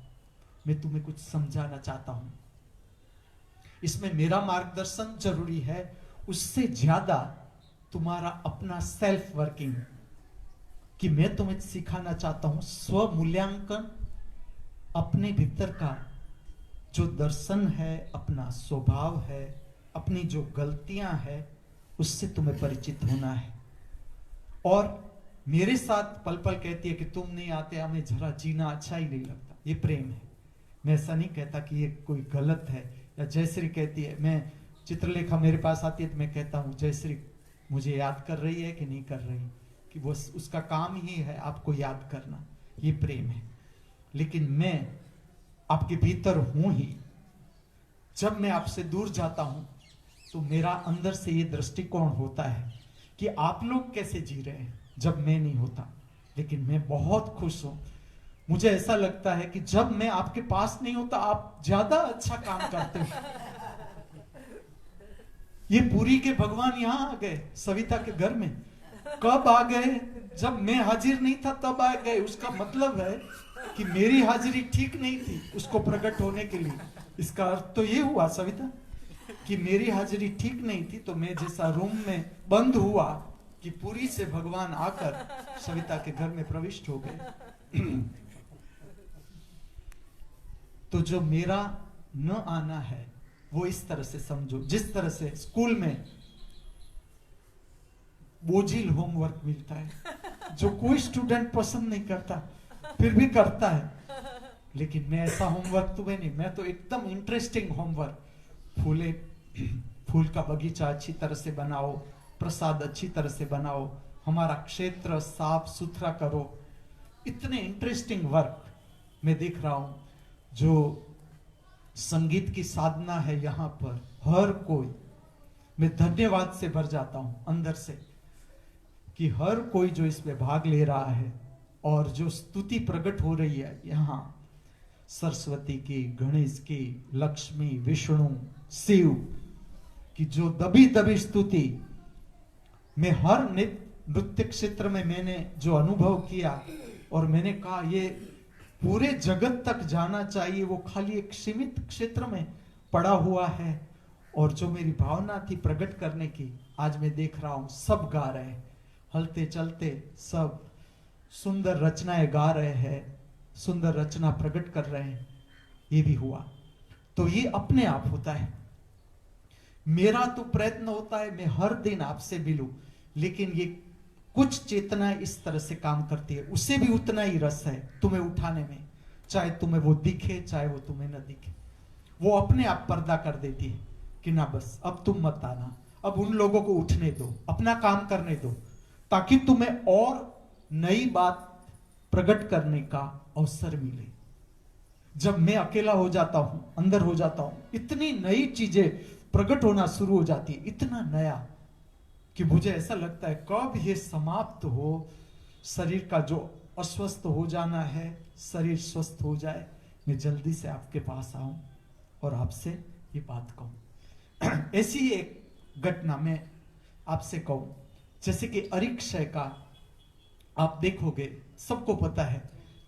मैं तुम्हें कुछ समझाना चाहता हूं, इसमें मेरा मार्गदर्शन जरूरी है, उससे ज्यादा तुम्हारा अपना सेल्फ वर्किंग, कि मैं तुम्हें सिखाना चाहता हूं स्व मूल्यांकन, अपने भीतर का जो दर्शन है, अपना स्वभाव है, अपनी जो गलतियां है उससे तुम्हें परिचित होना है। और मेरे साथ पल पल कहती है कि तुम नहीं आते, हमें जरा जीना अच्छा ही नहीं लगता। ये प्रेम है। मैं ऐसा नहीं कहता कि ये कोई गलत है। या जयश्री कहती है, मैं चित्रलेखा मेरे पास आती है तो मैं कहता हूँ जयश्री मुझे याद कर रही है कि नहीं कर रही, कि वो उसका काम ही है आपको याद करना। ये प्रेम है। लेकिन मैं आपके भीतर हूं ही। जब मैं आपसे दूर जाता हूं तो मेरा अंदर से ये दृष्टिकोण होता है कि आप लोग कैसे जी रहे हैं जब मैं नहीं होता। लेकिन मैं बहुत खुश हूं, मुझे ऐसा लगता है कि जब मैं आपके पास नहीं होता आप ज्यादा अच्छा काम करते हो। ये पुरी के भगवान यहां आ गए सविता के घर में, कब आ गए? जब मैं हाजिर नहीं था तब आ गए। उसका मतलब है कि मेरी हाजिरी ठीक नहीं थी उसको प्रकट होने के लिए। इसका अर्थ तो ये हुआ सविता कि मेरी हाजिरी ठीक नहीं थी, तो मैं जैसा रूम में बंद हुआ कि पुरी से भगवान आकर सविता के घर में प्रविष्ट हो गए। तो जो मेरा न आना है वो इस तरह से समझो, जिस तरह से स्कूल में बोझिल होमवर्क मिलता है जो कोई स्टूडेंट पसंद नहीं करता, फिर भी करता है। लेकिन मैं ऐसा होमवर्क तुम्हें नहीं, मैं तो एकदम इंटरेस्टिंग होमवर्क, फूल का बगीचा अच्छी तरह से बनाओ, प्रसाद अच्छी तरह से बनाओ, हमारा क्षेत्र साफ सुथरा करो। इतने इंटरेस्टिंग वर्क मैं देख रहा हूं। जो संगीत की साधना है यहाँ पर, हर कोई, मैं धन्यवाद से भर जाता हूं अंदर से कि हर कोई जो इसमें भाग ले रहा है और जो स्तुति प्रकट हो रही है यहाँ, सरस्वती की, गणेश की, लक्ष्मी, विष्णु, शिव की जो दबी दबी स्तुति, मैं हर नृत्य क्षेत्र में मैंने जो अनुभव किया और मैंने कहा ये पूरे जगत तक जाना चाहिए, वो खाली एक सीमित क्षेत्र में पड़ा हुआ है। और जो मेरी भावना थी प्रकट करने की, आज मैं देख रहा हूं सब गा रहे हैं, हलते चलते सब सुंदर रचनाएं गा रहे हैं, सुंदर रचना प्रकट कर रहे हैं। ये भी हुआ तो ये अपने आप होता है। मेरा तो प्रयत्न होता है मैं हर दिन आपसे मिलूं, लेकिन ये कुछ चेतना इस तरह से काम करती है, उसे भी उतना ही रस है तुम्हें उठाने में, चाहे तुम्हें वो दिखे चाहे वो तुम्हें न दिखे। वो अपने आप पर्दा कर देती है कि ना बस अब तुम मत आना, अब उन लोगों को उठने दो, अपना काम करने दो, ताकि तुम्हें और नई बात प्रकट करने का अवसर मिले। जब मैं अकेला हो जाता हूं, अंदर हो जाता हूं, इतनी नई चीजें प्रकट होना शुरू हो जाती है, इतना नया कि मुझे ऐसा लगता है कब ये समाप्त हो, शरीर का जो अस्वस्थ हो जाना है शरीर स्वस्थ हो जाए, मैं जल्दी से आपके पास आऊं और आपसे ये बात कहूं। ऐसी एक घटना मैं आपसे कहूं, जैसे कि अरिक्षय का आप देखोगे, सबको पता है,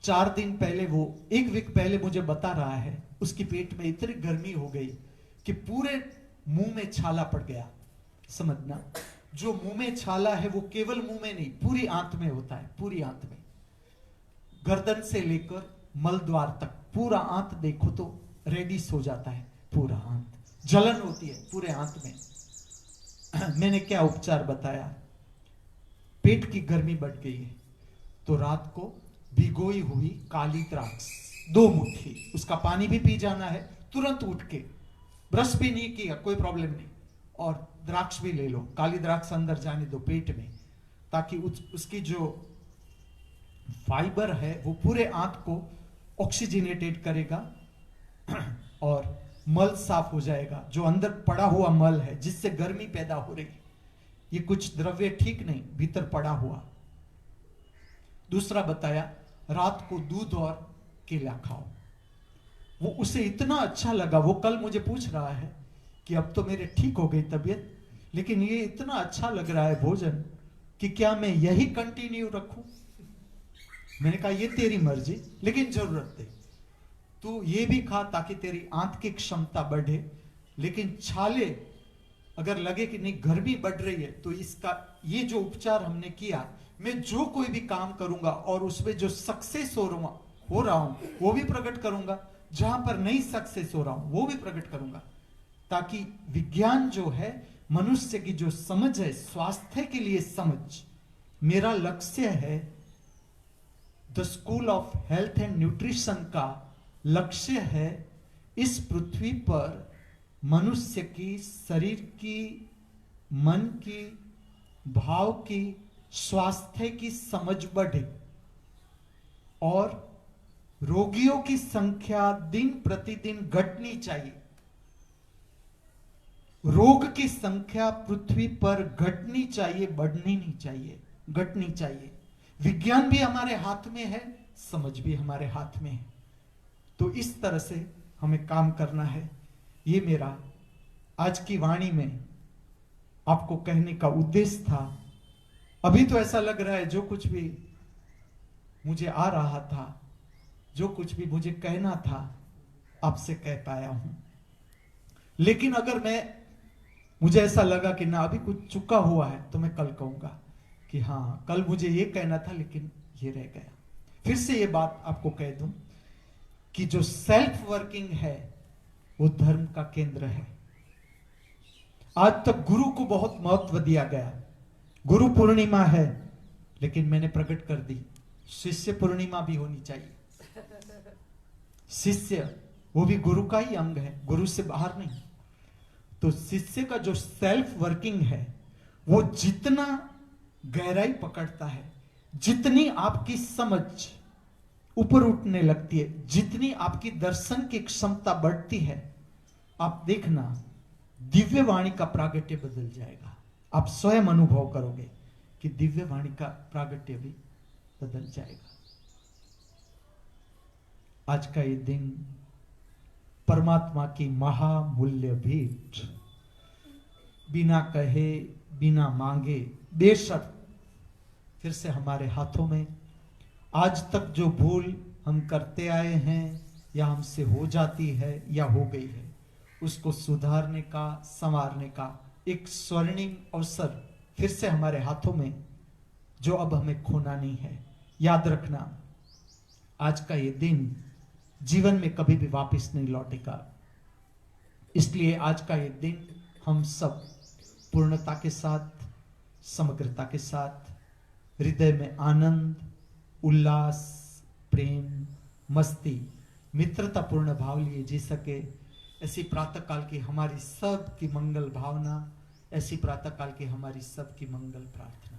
4 दिन पहले, वो 1 वीक पहले मुझे बता रहा है, उसकी पेट में इतनी गर्मी हो गई कि पूरे मुंह में छाला पड़ गया। समझना, जो मुंह में छाला है वो केवल मुंह में नहीं, पूरी आंत में होता है, पूरी आंत में, गर्दन से लेकर मल द्वार तक पूरा आंत देखो तो रेडिश हो जाता है, पूरा आंत जलन होती है पूरे आंत में। मैंने क्या उपचार बताया, पेट की गर्मी बढ़ गई है तो रात को भिगोई हुई काली द्राक्ष 2 मुट्ठी, उसका पानी भी पी जाना है तुरंत उठ के, ब्रश भी नहीं किया कोई प्रॉब्लम नहीं, और द्राक्ष भी ले लो, काली द्राक्ष अंदर जाने दो पेट में, ताकि उसकी जो फाइबर है वो पूरे आंत को ऑक्सीजनेटेड करेगा और मल साफ हो जाएगा, जो अंदर पड़ा हुआ मल है जिससे गर्मी पैदा हो रही है, ये कुछ द्रव्य ठीक नहीं भीतर पड़ा हुआ। दूसरा बताया, रात को दूध और केला खाओ, वो उसे इतना अच्छा लगा, वो कल मुझे पूछ रहा है कि अब तो मेरे ठीक हो गई तबीयत, लेकिन ये इतना अच्छा लग रहा है भोजन कि क्या मैं यही कंटिन्यू रखूं। मैंने कहा ये तेरी मर्जी, लेकिन जरूरत है तू ये भी खा ताकि तेरी आंत की क्षमता बढ़े, लेकिन छाले अगर लगे कि नहीं गर्मी बढ़ रही है तो इसका ये जो उपचार हमने किया, मैं जो कोई भी काम करूंगा और उसमें जो सक्सेस हो रहा हूं वो भी प्रकट करूंगा, जहां पर नहीं सक्सेस हो रहा हूं वो भी प्रकट करूंगा, ताकि विज्ञान जो है, मनुष्य की जो समझ है, स्वास्थ्य के लिए समझ, मेरा लक्ष्य है the school of health and nutrition का लक्ष्य है इस पृथ्वी पर मनुष्य की, शरीर की, मन की, भाव की, स्वास्थ्य की समझ बढ़े और रोगियों की संख्या दिन प्रतिदिन घटनी चाहिए। रोग की संख्या पृथ्वी पर घटनी चाहिए, बढ़नी नहीं चाहिए, घटनी चाहिए। विज्ञान भी हमारे हाथ में है, समझ भी हमारे हाथ में है, तो इस तरह से हमें काम करना है। ये मेरा आज की वाणी में आपको कहने का उद्देश्य था। अभी तो ऐसा लग रहा है जो कुछ भी मुझे आ रहा था, जो कुछ भी मुझे कहना था, आपसे कह पाया हूं। लेकिन अगर मुझे ऐसा लगा कि ना अभी कुछ चुका हुआ है तो मैं कल कहूंगा कि हाँ कल मुझे ये कहना था लेकिन ये रह गया। फिर से ये बात आपको कह दूं कि जो सेल्फ वर्किंग है वो धर्म का केंद्र है। आज तक गुरु को बहुत महत्व दिया गया, गुरु पूर्णिमा है, लेकिन मैंने प्रकट कर दी शिष्य पूर्णिमा भी होनी चाहिए। शिष्य वो भी गुरु का ही अंग है, गुरु से बाहर नहीं। तो शिष्य का जो सेल्फ वर्किंग है वो जितना गहराई पकड़ता है, जितनी आपकी समझ ऊपर उठने लगती है, जितनी आपकी दर्शन की क्षमता बढ़ती है, आप देखना दिव्य वाणी का प्रागट्य बदल जाएगा। आप स्वयं अनुभव करोगे कि दिव्य वाणी का प्रागट्य भी बदल जाएगा। आज का ये दिन परमात्मा की महामूल्य भेंट, बिना कहे बिना मांगे बेशर्त फिर से हमारे हाथों में। आज तक जो भूल हम करते आए हैं या हमसे हो जाती है या हो गई है, उसको सुधारने का, संवारने का एक स्वर्णिम अवसर फिर से हमारे हाथों में, जो अब हमें खोना नहीं है। याद रखना, आज का ये दिन जीवन में कभी भी वापस नहीं लौटेगा। इसलिए आज का ये दिन हम सब पूर्णता के साथ, समग्रता के साथ, हृदय में आनंद, उल्लास, प्रेम, मस्ती, मित्रतापूर्ण भाव लिए जी सके, ऐसी प्रातःकाल की हमारी सब की मंगल भावना, ऐसी प्रातःकाल की हमारी सब की मंगल प्रार्थना।